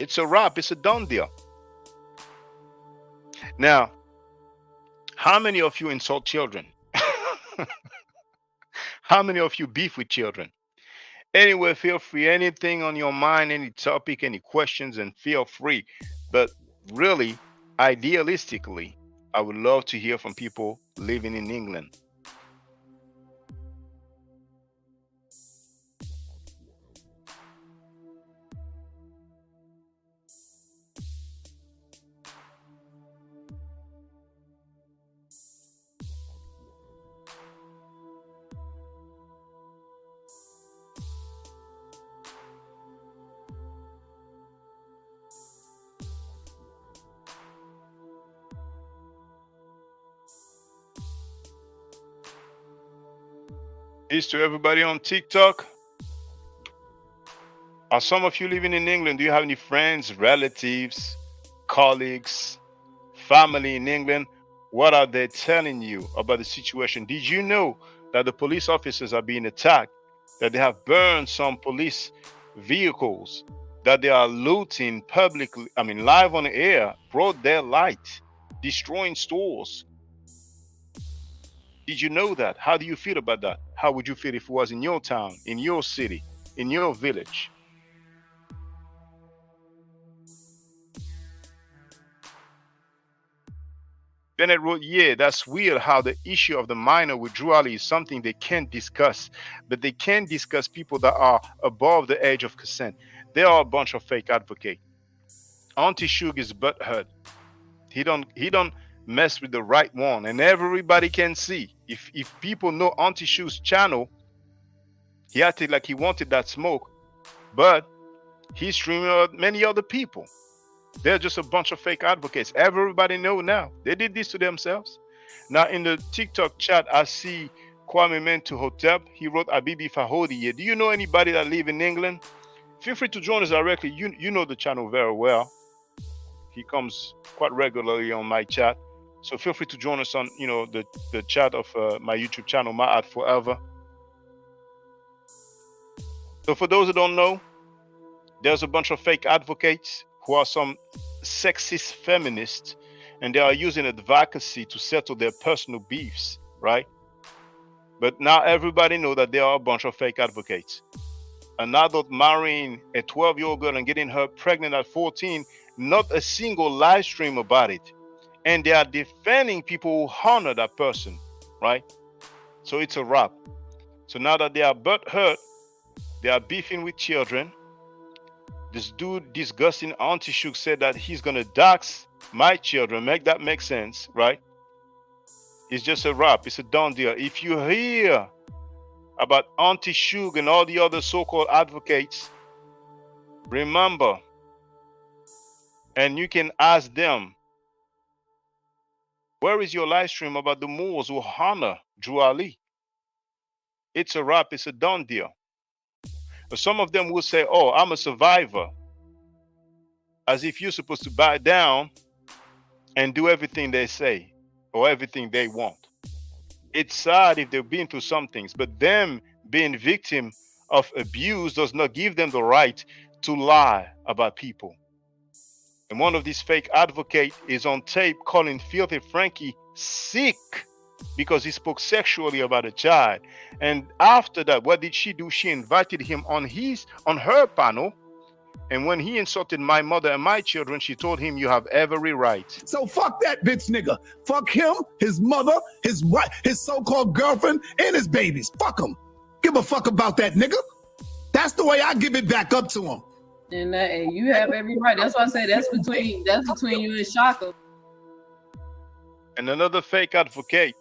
It's a wrap. It's a done deal. Now, how many of you insult children? How many of you beef with children? Anyway, feel free. Anything on your mind, any topic, any questions, and feel free. But really, idealistically, I would love to hear from people living in England. Peace to everybody on TikTok. Are some of you living in England? Do you have any friends, relatives, colleagues, family in England? What are they telling you about the situation? Did you know that the police officers are being attacked? That they have burned some police vehicles? That they are looting publicly, live on the air, broad daylight, destroying stores? Did you know that? How do you feel about that? How would you feel if it was in your town, in your city, in your village? Bennett wrote, yeah, that's weird how the issue of the minor withdrawal is something they can't discuss, but they can discuss people that are above the age of consent. They are a bunch of fake advocates. Auntie Shug is butthurt. He don't mess with the right one, and everybody can see. If people know Auntie Shug's channel, he acted like he wanted that smoke, but he's streaming out many other people. They're just a bunch of fake advocates. Everybody know now. They did this to themselves. Now in the TikTok chat, I see Kwame Mentu Hotep. He wrote Abibi Fahodi. Do you know anybody that live in England? Feel free to join us directly. You know the channel very well. He comes quite regularly on my chat. So feel free to join us on the chat of my YouTube channel, My Art Forever. So for those who don't know, there's a bunch of fake advocates who are some sexist feminists, and they are using advocacy to settle their personal beefs, right? But now everybody know that they are a bunch of fake advocates. An adult marrying a 12-year-old girl and getting her pregnant at 14, not a single live stream about it. And they are defending people who honor that person, right? So it's a wrap. So now that they are butthurt, they are beefing with children. This dude, disgusting Auntie Shug, said that he's gonna dox my children. Make that make sense, right? It's just a wrap. It's a done deal. If you hear about Auntie Shug and all the other so-called advocates, remember, and you can ask them, where is your live stream about the Moors who honor Drew Ali? It's a wrap. It's a done deal. But some of them will say, oh, I'm a survivor. As if you're supposed to bow down and do everything they say or everything they want. It's sad if they've been through some things, but them being victim of abuse does not give them the right to lie about people. And one of these fake advocates is on tape calling Filthy Frankie sick because he spoke sexually about a child. And after that, what did she do? She invited him on her panel. And when he insulted my mother and my children, she told him, you have every right. So fuck that bitch nigga. Fuck him, his mother, his wife, his so-called girlfriend, and his babies. Fuck him. Give a fuck about that nigga. That's the way I give it back up to him. And you have every right. That's why I say that's between you and Shaka. And another fake advocate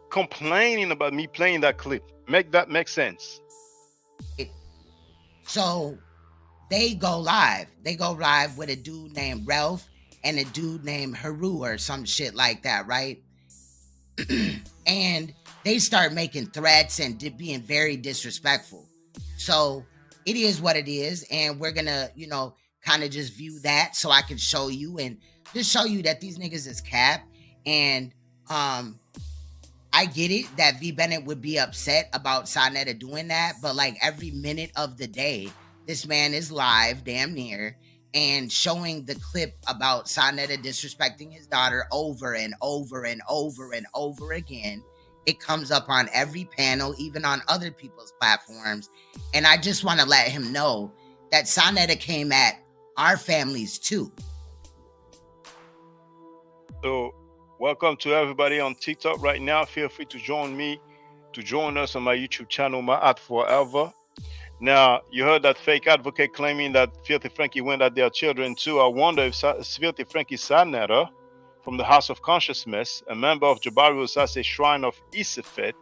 complaining about me playing that clip. Make that make sense. So they go live. They go live with a dude named Ralph and a dude named Haru or some shit like that, right? And they start making threats and being very disrespectful. So it is what it is. And we're gonna, kind of just view that so I can show you and just show you that these niggas is cap. And I get it that V Bennett would be upset about Sonetta doing that, but like every minute of the day, this man is live, damn near, and showing the clip about Sonetta disrespecting his daughter over and over and over and over again. It comes up on every panel, even on other people's platforms. And I just want to let him know that Sonetta came at our families too. So welcome to everybody on TikTok right now. Feel free to join us on my YouTube channel, My Art Forever. Now, you heard that fake advocate claiming that Filthy Frankie went at their children too. I wonder if Filthy Frankie Sonetta from the House of Consciousness, a member of Jabari Osase Shrine of Isifet,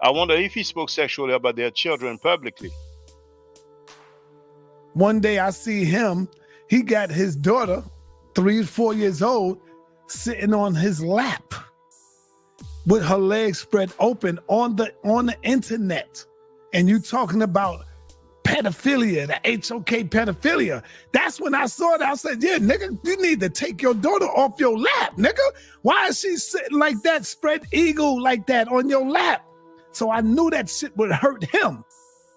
I wonder if he spoke sexually about their children publicly. One day I see him, he got his daughter, 3 or 4 years old, sitting on his lap. with her legs spread open on the internet, and you talking about pedophilia, the HOK pedophilia. That's when I saw that. I said, yeah, nigga, you need to take your daughter off your lap, nigga. Why is she sitting like that, spread eagle like that on your lap? So I knew that shit would hurt him.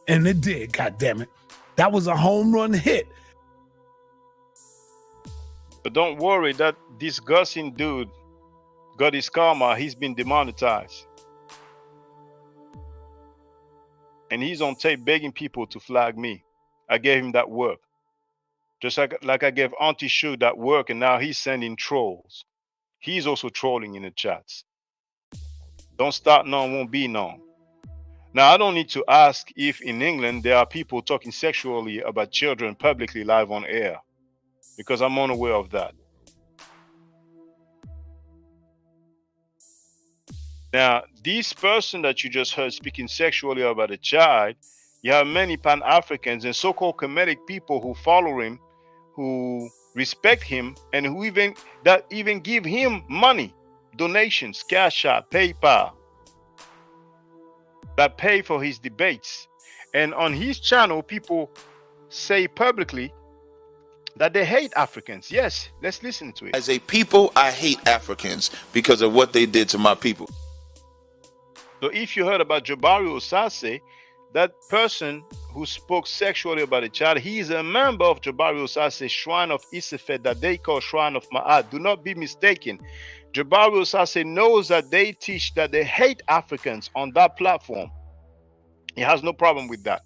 And it did, goddammit. That was a home run hit. But don't worry, that this Gussin dude got his karma. He's been demonetized. And he's on tape begging people to flag me. I gave him that work. Just like I gave Auntie Shu that work, and now he's sending trolls. He's also trolling in the chats. Don't start none, won't be none. Now, I don't need to ask if in England there are people talking sexually about children publicly live on air, because I'm unaware of that. Now, this person that you just heard speaking sexually about a child, you have many Pan-Africans and so-called Kemetic people who follow him, who respect him, and who even give him money, donations, Cash App, PayPal, that pay for his debates. And on his channel, people say publicly that they hate Africans. Yes, let's listen to it. As a people, I hate Africans because of what they did to my people. So if you heard about Jabari Osase, that person who spoke sexually about a child, he is a member of Jabari Osase's Shrine of Isefet that they call Shrine of Ma'at. Do not be mistaken. Jabari Osase knows that they teach that they hate Africans on that platform. He has no problem with that.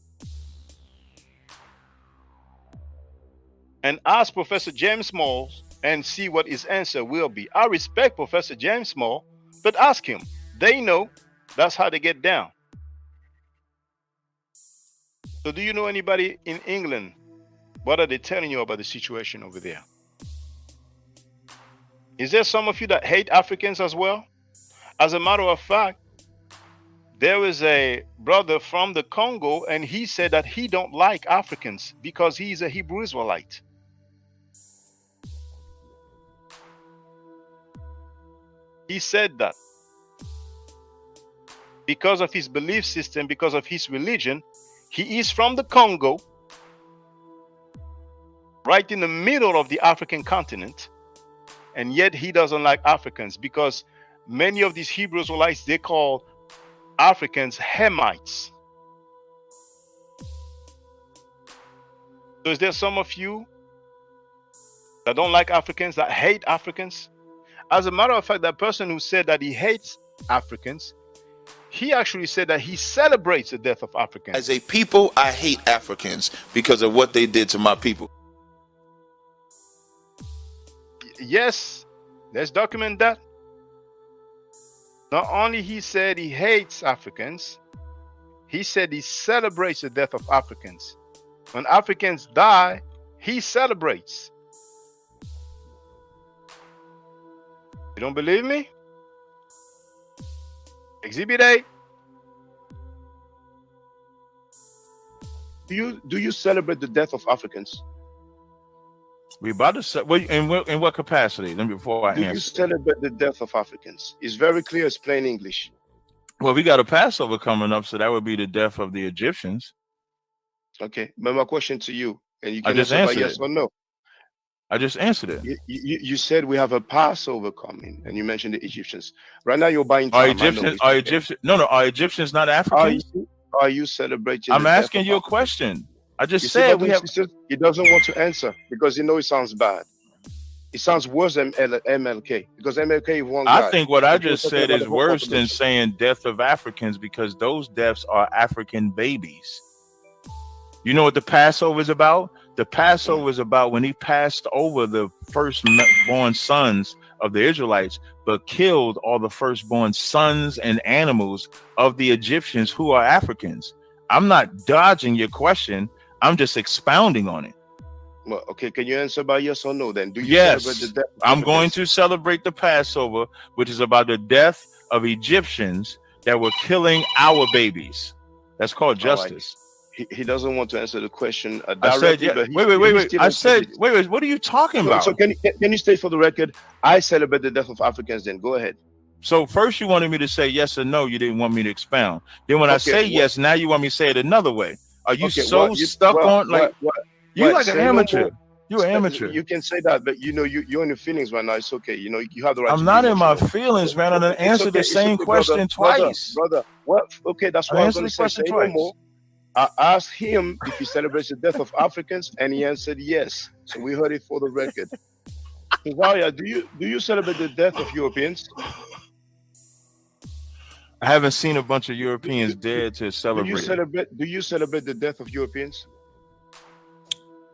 And ask Professor James Small and see what his answer will be. I respect Professor James Small, but ask him. They know. That's how they get down. So do you know anybody in England? What are they telling you about the situation over there? Is there some of you that hate Africans as well? As a matter of fact, there is a brother from the Congo, and he said that he don't like Africans because he's a Hebrew Israelite. He said that. Because of his belief system, because of his religion, he is from the Congo, right in the middle of the African continent, and yet he doesn't like Africans because many of these Hebrew Israelites, they call Africans Hamites. So is there some of you that don't like Africans, that hate Africans? As a matter of fact, that person who said that he hates Africans, he actually said that he celebrates the death of Africans. As a people, I hate Africans because of what they did to my people. Yes, let's document that. Not only he said he hates Africans, he said he celebrates the death of Africans. When Africans die, he celebrates. You don't believe me? Exhibit A. Do you celebrate the death of Africans? We about to say, in what capacity? Let me before I answer. Do you celebrate the death of Africans? It's very clear. It's plain English. Well, we got a Passover coming up, so that would be the death of the Egyptians. Okay, but my question to you, and you I can just answer by answered yes it. or no. I just answered it. You said we have a Passover coming, and you mentioned the Egyptians. Right now, you're buying time. Are Egyptians not Africans? Are you celebrating? I'm asking you a question. I just said we have. He doesn't want to answer because he knows it sounds bad. It sounds worse than MLK because MLK is one guy. I think what I just said is worse than saying death of Africans because those deaths are African babies. You know what the Passover is about? The Passover is about when he passed over the firstborn sons of the Israelites, but killed all the firstborn sons and animals of the Egyptians who are Africans. I'm not dodging your question. I'm just expounding on it. Well, okay, can you answer by yes or no then? Do you yes, celebrate the death of I'm Africans? going to celebrate the Passover, which is about the death of Egyptians that were killing our babies. That's called justice. He doesn't want to answer the question directly. I said, yeah. Wait. I said, wait. What are you talking about? So can you state for the record, I celebrate the death of Africans then? Go ahead. So first you wanted me to say yes or no. You didn't want me to expound. Then when I say yes, now you want me to say it another way. Are you stuck on like you like an amateur? You're an amateur. You can say that, but you know you're in your feelings right now. It's okay. You know you have the right. I'm not in my feelings, man. I done answered the same question twice, brother. What? Okay, that's why I was going to say no more. I asked him if he celebrates the death of Africans, and he answered yes. So we heard it for the record. Cesaria, do you celebrate the death of Europeans? I haven't seen a bunch of Europeans dead to celebrate. Do you celebrate the death of Europeans?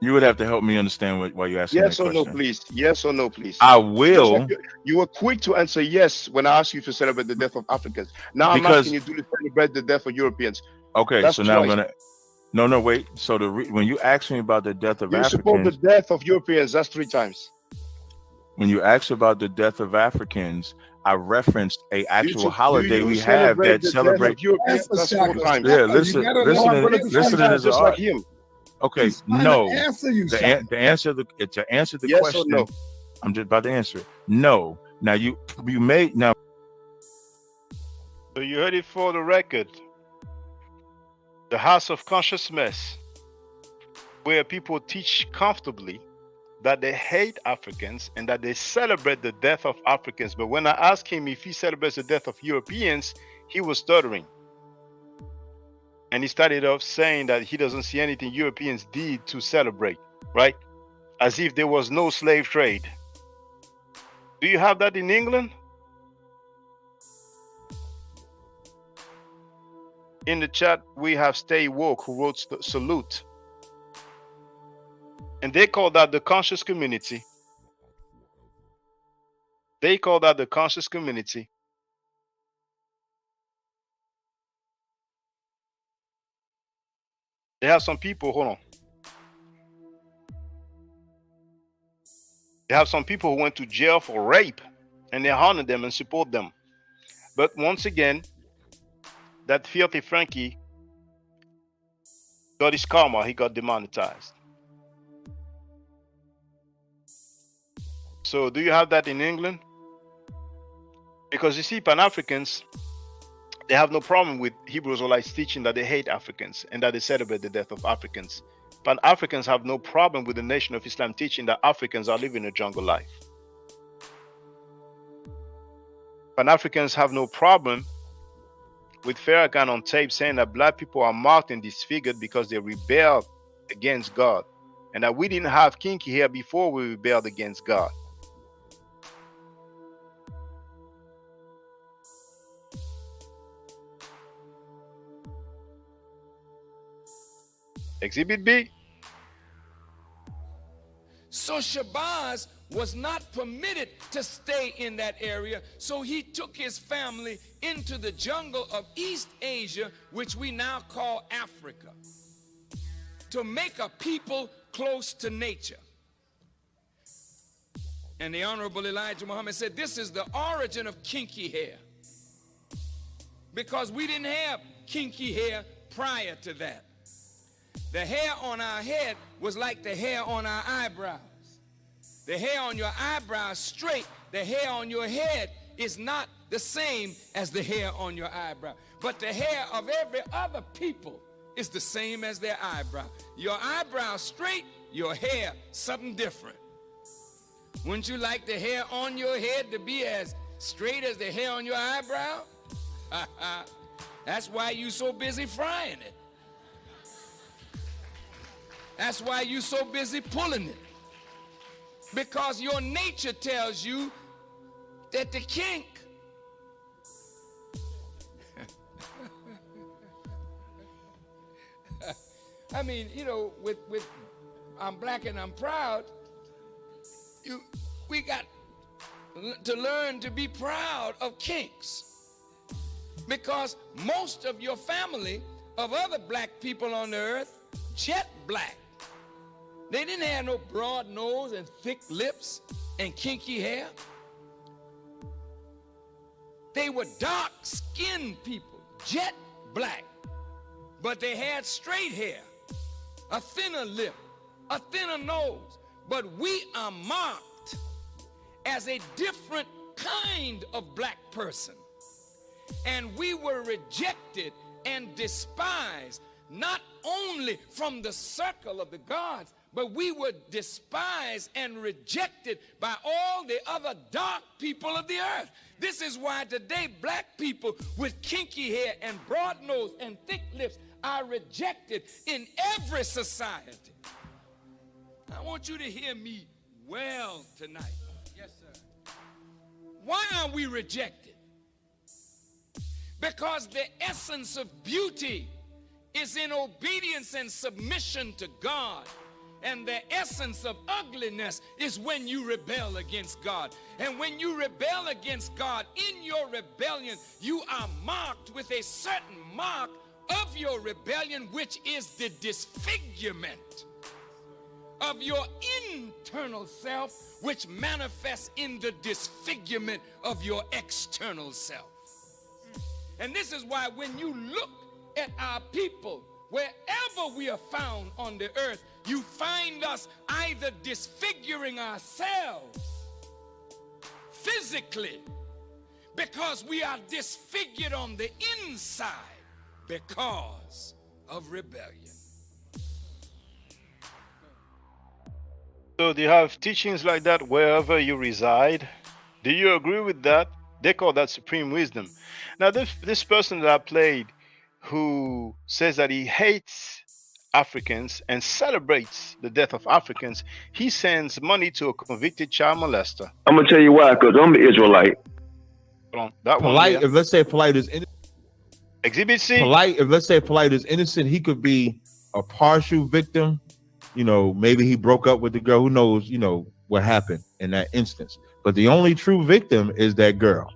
You would have to help me understand why you're asking. Yes or no, please. Yes or no, please. I will. Like you were quick to answer yes when I asked you to celebrate the death of Africans. Now I'm asking you to celebrate the death of Europeans. Okay, that's so now I'm gonna. No, wait. So when you ask me about the death of Africans, you support the death of Europeans. That's 3 times. When you ask about the death of Africans, I referenced a actual holiday we have that celebrates. That's 4 times. Yeah, listen as just like him. Okay, no. To answer the yes question, no. I'm just about to answer. No. Now you made now. So you heard it for the record. The House of Consciousness, where people teach comfortably that they hate Africans and that they celebrate the death of Africans. But when I asked him if he celebrates the death of Europeans, he was stuttering. And he started off saying that he doesn't see anything Europeans did to celebrate, right? As if there was no slave trade. Do you have that in England? In the chat, we have Stay Woke who wrote salute. And they call that the conscious community. They call that the conscious community. They have some people, hold on. They have some people who went to jail for rape and they honor them and support them. But once again, that filthy Frankie got his karma, he got demonetized. So do you have that in England? Because you see, Pan-Africans, they have no problem with Hebrew Israelites teaching that they hate Africans and that they celebrate the death of Africans. Pan-Africans have no problem with the Nation of Islam teaching that Africans are living a jungle life. Pan-Africans have no problem with Farrakhan on tape saying that black people are marked and disfigured because they rebelled against God, and that we didn't have kinky hair before we rebelled against God. Exhibit B. So Shabazz was not permitted to stay in that area, so he took his family into the jungle of East Asia, which we now call Africa, to make a people close to nature. And the Honorable Elijah Muhammad said this is the origin of kinky hair, because we didn't have kinky hair prior to that. The hair on our head was like the hair on our eyebrows. The hair on your eyebrows straight, the hair on your head is not the same as the hair on your eyebrow. But the hair of every other people is the same as their eyebrow. Your eyebrow straight, your hair something different. Wouldn't you like the hair on your head to be as straight as the hair on your eyebrow? That's why you so busy frying it. That's why you so busy pulling it. Because your nature tells you that the kink I mean, you know, with I'm black and I'm proud, we got to learn to be proud of kinks. Because most of your family of other black people on the earth, jet black. They didn't have no broad nose and thick lips and kinky hair. They were dark-skinned people, jet black. But they had straight hair, a thinner lip, a thinner nose. But we are marked as a different kind of black person. And we were rejected and despised, not only from the circle of the gods, but we were despised and rejected by all the other dark people of the earth. This is why today black people with kinky hair and broad nose and thick lips are rejected in every society. I want you to hear me well tonight. Yes, sir. Why are we rejected? Because the essence of beauty is in obedience and submission to God. And the essence of ugliness is when you rebel against God. And when you rebel against God, in your rebellion, you are marked with a certain mark of your rebellion, which is the disfigurement of your internal self, which manifests in the disfigurement of your external self. And this is why when you look at our people, wherever we are found on the earth, you find us either disfiguring ourselves physically because we are disfigured on the inside because of rebellion. So do you have teachings like that wherever you reside? Do you agree with that? They call that supreme wisdom. Now this person that I played, who says that he hates Africans and celebrates the death of Africans, he sends money to a convicted child molester. I'm gonna tell you why, because I'm an Israelite. Hold on, that Polite, one. if let's say Polite is innocent. Exhibit C. Polite, if let's say Polite is innocent, he could be a partial victim. You know, maybe he broke up with the girl. Who knows, you know, what happened in that instance. But the only true victim is that girl.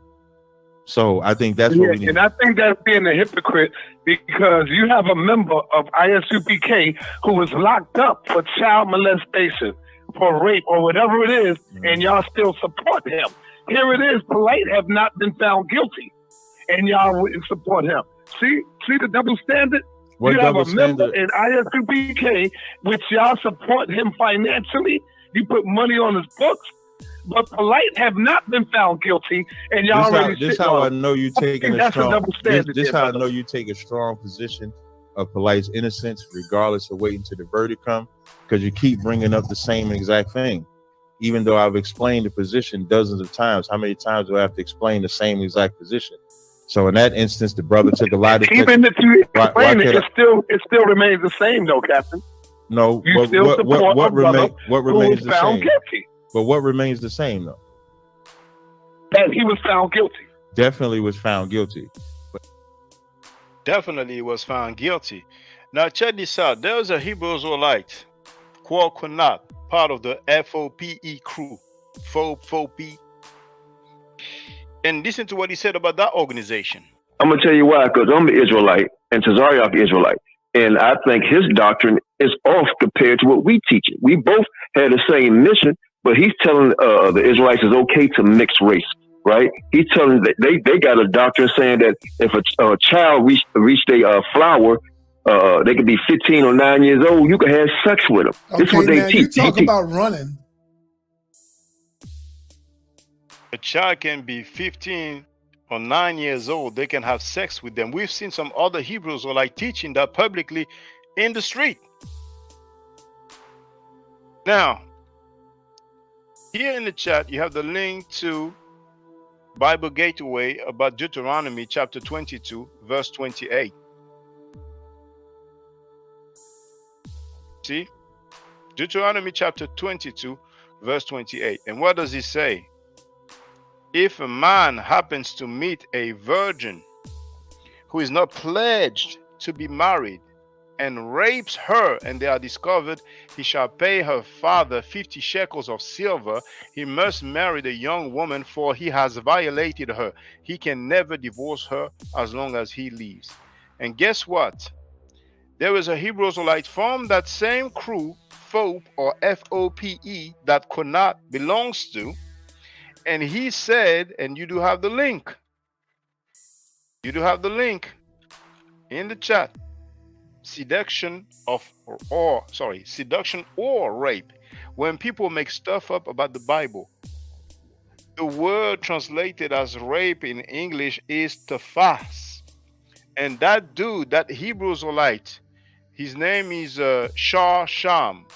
So I think that's what we need. And I think that's being a hypocrite, because you have a member of ISUPK who was locked up for child molestation, for rape, or whatever it is, and y'all still support him. Here it is, Polite have not been found guilty, and y'all wouldn't support him. See the double standard? What you have double a member standard? in ISUPK, which y'all support him financially. You put money on his books. But Polite have not been found guilty, and y'all already. This how I know you taking a strong. This how I brother. know you take a strong position of Polite's innocence, regardless of waiting till the verdict come, because you keep bringing up the same exact thing, even though I've explained the position dozens of times. How many times do I have to explain the same exact position? So in that instance, the brother took a lot of. Even if you explain it, it still remains the same, though, Captain. No, you still support what remains the found same? Guilty. But what remains the same, though? That he was found guilty. Definitely was found guilty. Definitely was found guilty. Now check this out. There's a Hebrew Israelite, Qual Kunat, part of the FOPE crew. FOPE. And listen to what he said about that organization. I'm gonna tell you why, because I'm an Israelite and Tazariak Israelite, and I think his doctrine is off compared to what we teach it. We both had the same mission. But he's telling the Israelites it's okay to mix race, right? He's telling that they got a doctrine saying that if a child reached a flower, they could be 15 or 9 years old, you can have sex with them. Okay, This is what they now teach. you talk about running. A child can be 15 or 9 years old. They can have sex with them. We've seen some other Hebrews who are like teaching that publicly in the street. Now, here in the chat, you have the link to Bible Gateway about Deuteronomy chapter 22, verse 28. See? Deuteronomy chapter 22, verse 28. And what does it say? If a man happens to meet a virgin who is not pledged to be married and rapes her, and they are discovered, he shall pay her father 50 shekels of silver. He must marry the young woman, for he has violated her. He can never divorce her as long as he lives. And guess what? There is a Hebrew Israelite from that same crew, FOPE or FOPE, that Konat belongs to. And he said, and you do have the link. You do have the link in the chat. Seduction or rape. When people make stuff up about the Bible, The word translated as rape in English is tafas. And that dude, that Hebrew Israelite, his name is Shah Sham.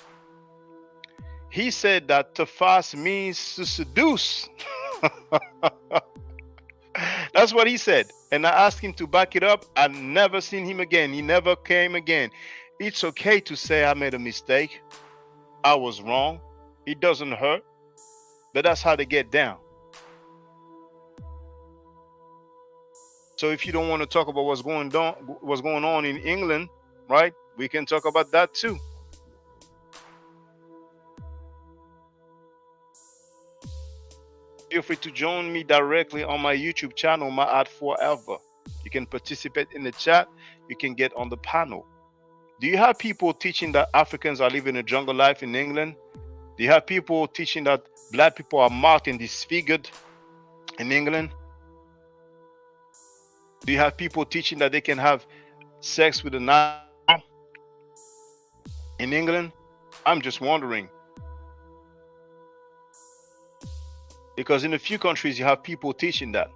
He said that tafas means to seduce. That's what he said. And I asked him to back it up. I never seen him again. He never came again. It's okay to say I made a mistake. I was wrong. It doesn't hurt. But that's how they get down. So if you don't want to talk about what's going on in England, right? We can talk about that too. Feel free to join me directly on my YouTube channel, My Art Forever. You can participate in the chat. You can get on the panel. Do you have people teaching that Africans are living a jungle life in England? Do you have people teaching that black people are marked and disfigured in England? Do you have people teaching that they can have sex with a knife in England? I'm just wondering. Because in a few countries, you have people teaching that.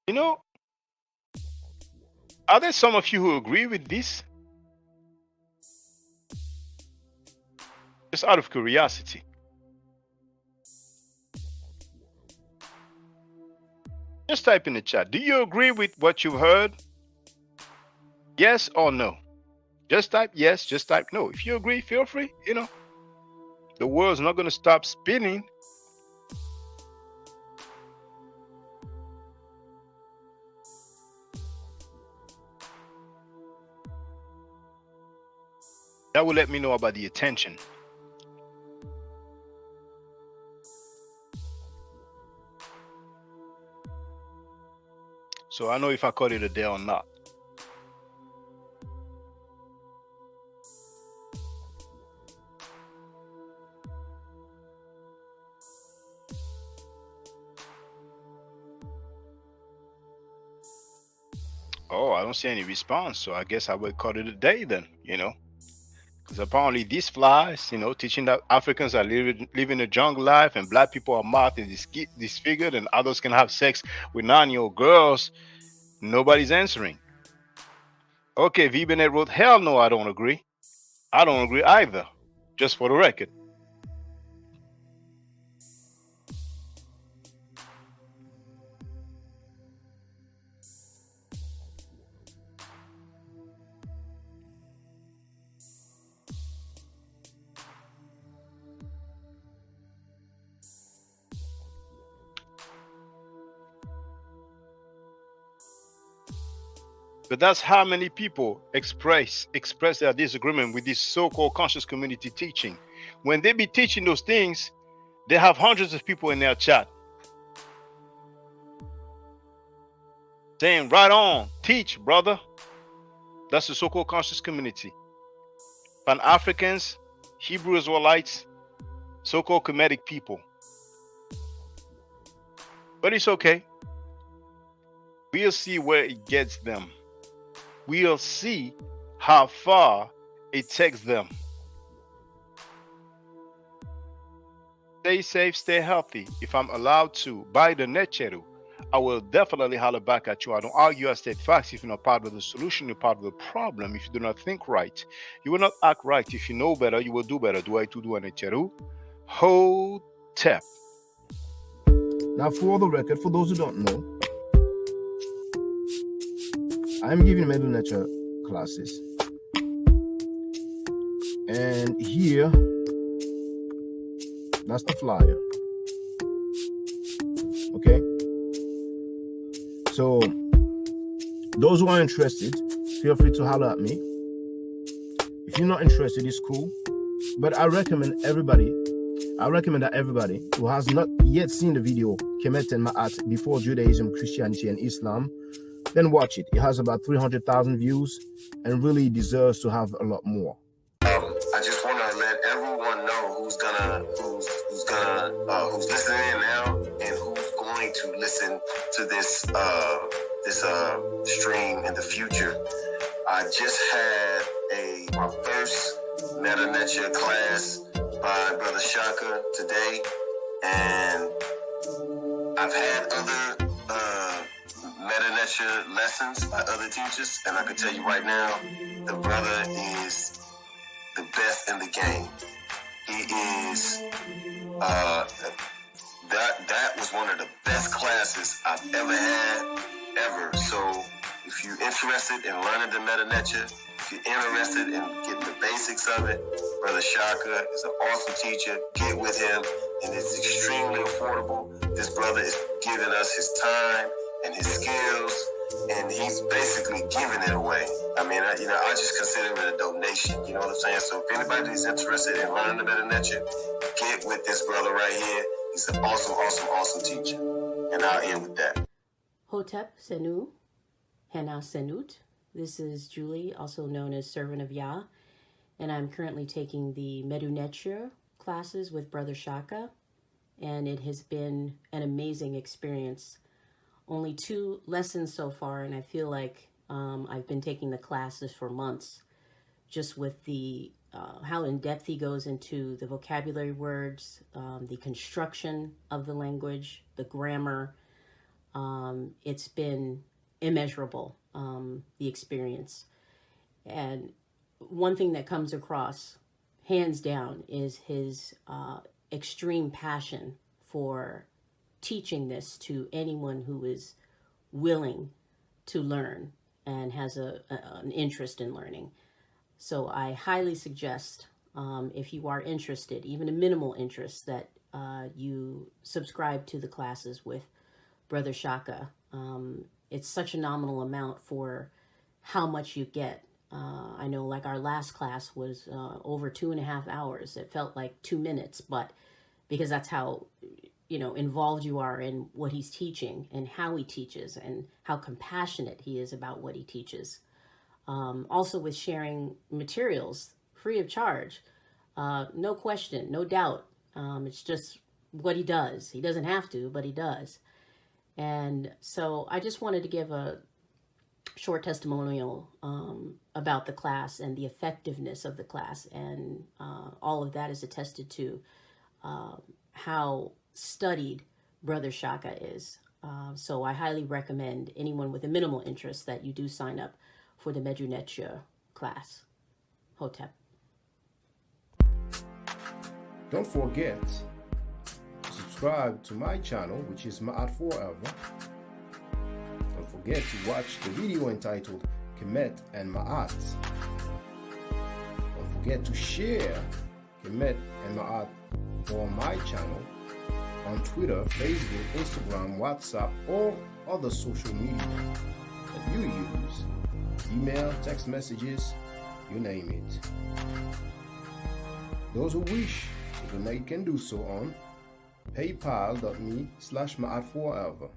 You know, are there some of you who agree with this? Just out of curiosity. Just type in the chat. Do you agree with what you've heard? Yes or no? Just type yes, just type no. If you agree, feel free. You know, the world's not going to stop spinning. That will let me know about the attention. So I know if I call it a day or not. Oh, I don't see any response, so I guess I would call it a day then, you know. Because apparently these flies, you know, teaching that Africans are living a jungle life and black people are marked and disfigured and others can have sex with 9-year-old girls. Nobody's answering. Okay, VBNet wrote, hell no, I don't agree. I don't agree either, just for the record. But that's how many people express their disagreement with this so-called conscious community teaching. When they be teaching those things, they have hundreds of people in their chat saying, right on, teach, brother. That's the so-called conscious community. Pan-Africans, Hebrew Israelites, so-called Kemetic people. But it's okay. We'll see where it gets them. We'll see how far it takes them. Stay safe, stay healthy. If I'm allowed to, by the Necheru, I will definitely holler back at you. I don't argue, I state facts. If you're not part of the solution, you're part of the problem. If you do not think right, you will not act right. If you know better, you will do better. Do I to do a Necheru? Hotep. Now, for the record, for those who don't know, I'm giving middle nature classes, and here, that's the flyer. Okay, so those who are interested, feel free to holler at me. If you're not interested, it's cool, but I recommend that everybody who has not yet seen the video Kemet and Ma'at before Judaism, Christianity, and Islam, then watch it. It has about 300,000 views and really deserves to have a lot more. I just want to let who's listening in now and who's going to listen to this stream in the future. I just had my first Meta Nature class by Brother Shaka today, and I've had other Meta Nature lessons by other teachers, and I can tell you right now, the brother is the best in the game. He is that was one of the best classes I've ever had, ever. So if you're interested in learning the Meta Nature, if you're interested in getting the basics of it, Brother Shaka is an awesome teacher. Get with him, and it's extremely affordable. This brother is giving us his time and his skills, and he's basically giving it away. I mean, I just consider it a donation. You know what I'm saying? So if anybody is interested in learning the Meta Nature, get with this brother right here. He's an awesome, awesome, awesome teacher. And I'll end with that. Hotep Senu, Hena Senut. This is Julie, also known as Servant of Yah, and I'm currently taking the Medu Neture classes with Brother Shaka, and it has been an amazing experience. Only 2 lessons so far, and I feel like I've been taking the classes for months, just with the how in depth he goes into the vocabulary words, the construction of the language, the grammar. It's been immeasurable, the experience. And one thing that comes across, hands down, is his extreme passion for teaching this to anyone who is willing to learn and has an interest in learning. So I highly suggest, if you are interested, even a minimal interest, that you subscribe to the classes with Brother Shaka. It's such a nominal amount for how much you get. I know, like, our last class was over 2.5 hours. It felt like 2 minutes, but because that's how, involved you are in what he's teaching and how he teaches and how compassionate he is about what he teaches. Also with sharing materials free of charge, no question, no doubt. It's just what he does. He doesn't have to, but he does. And so I just wanted to give a short testimonial about the class and the effectiveness of the class, and all of that is attested to how studied Brother Shaka is. So I highly recommend anyone with a minimal interest that you do sign up for the Medu Neture class. Hotep. Don't forget to subscribe to my channel, which is Ma'at Forever. Don't forget to watch the video entitled Kemet and Ma'at. Don't forget to share Kemet and Ma'at on my channel on Twitter, Facebook, Instagram, WhatsApp, or other social media that you use. Email, text messages, you name it. Those who wish to donate can do so on paypal.me/Ma'at Forever.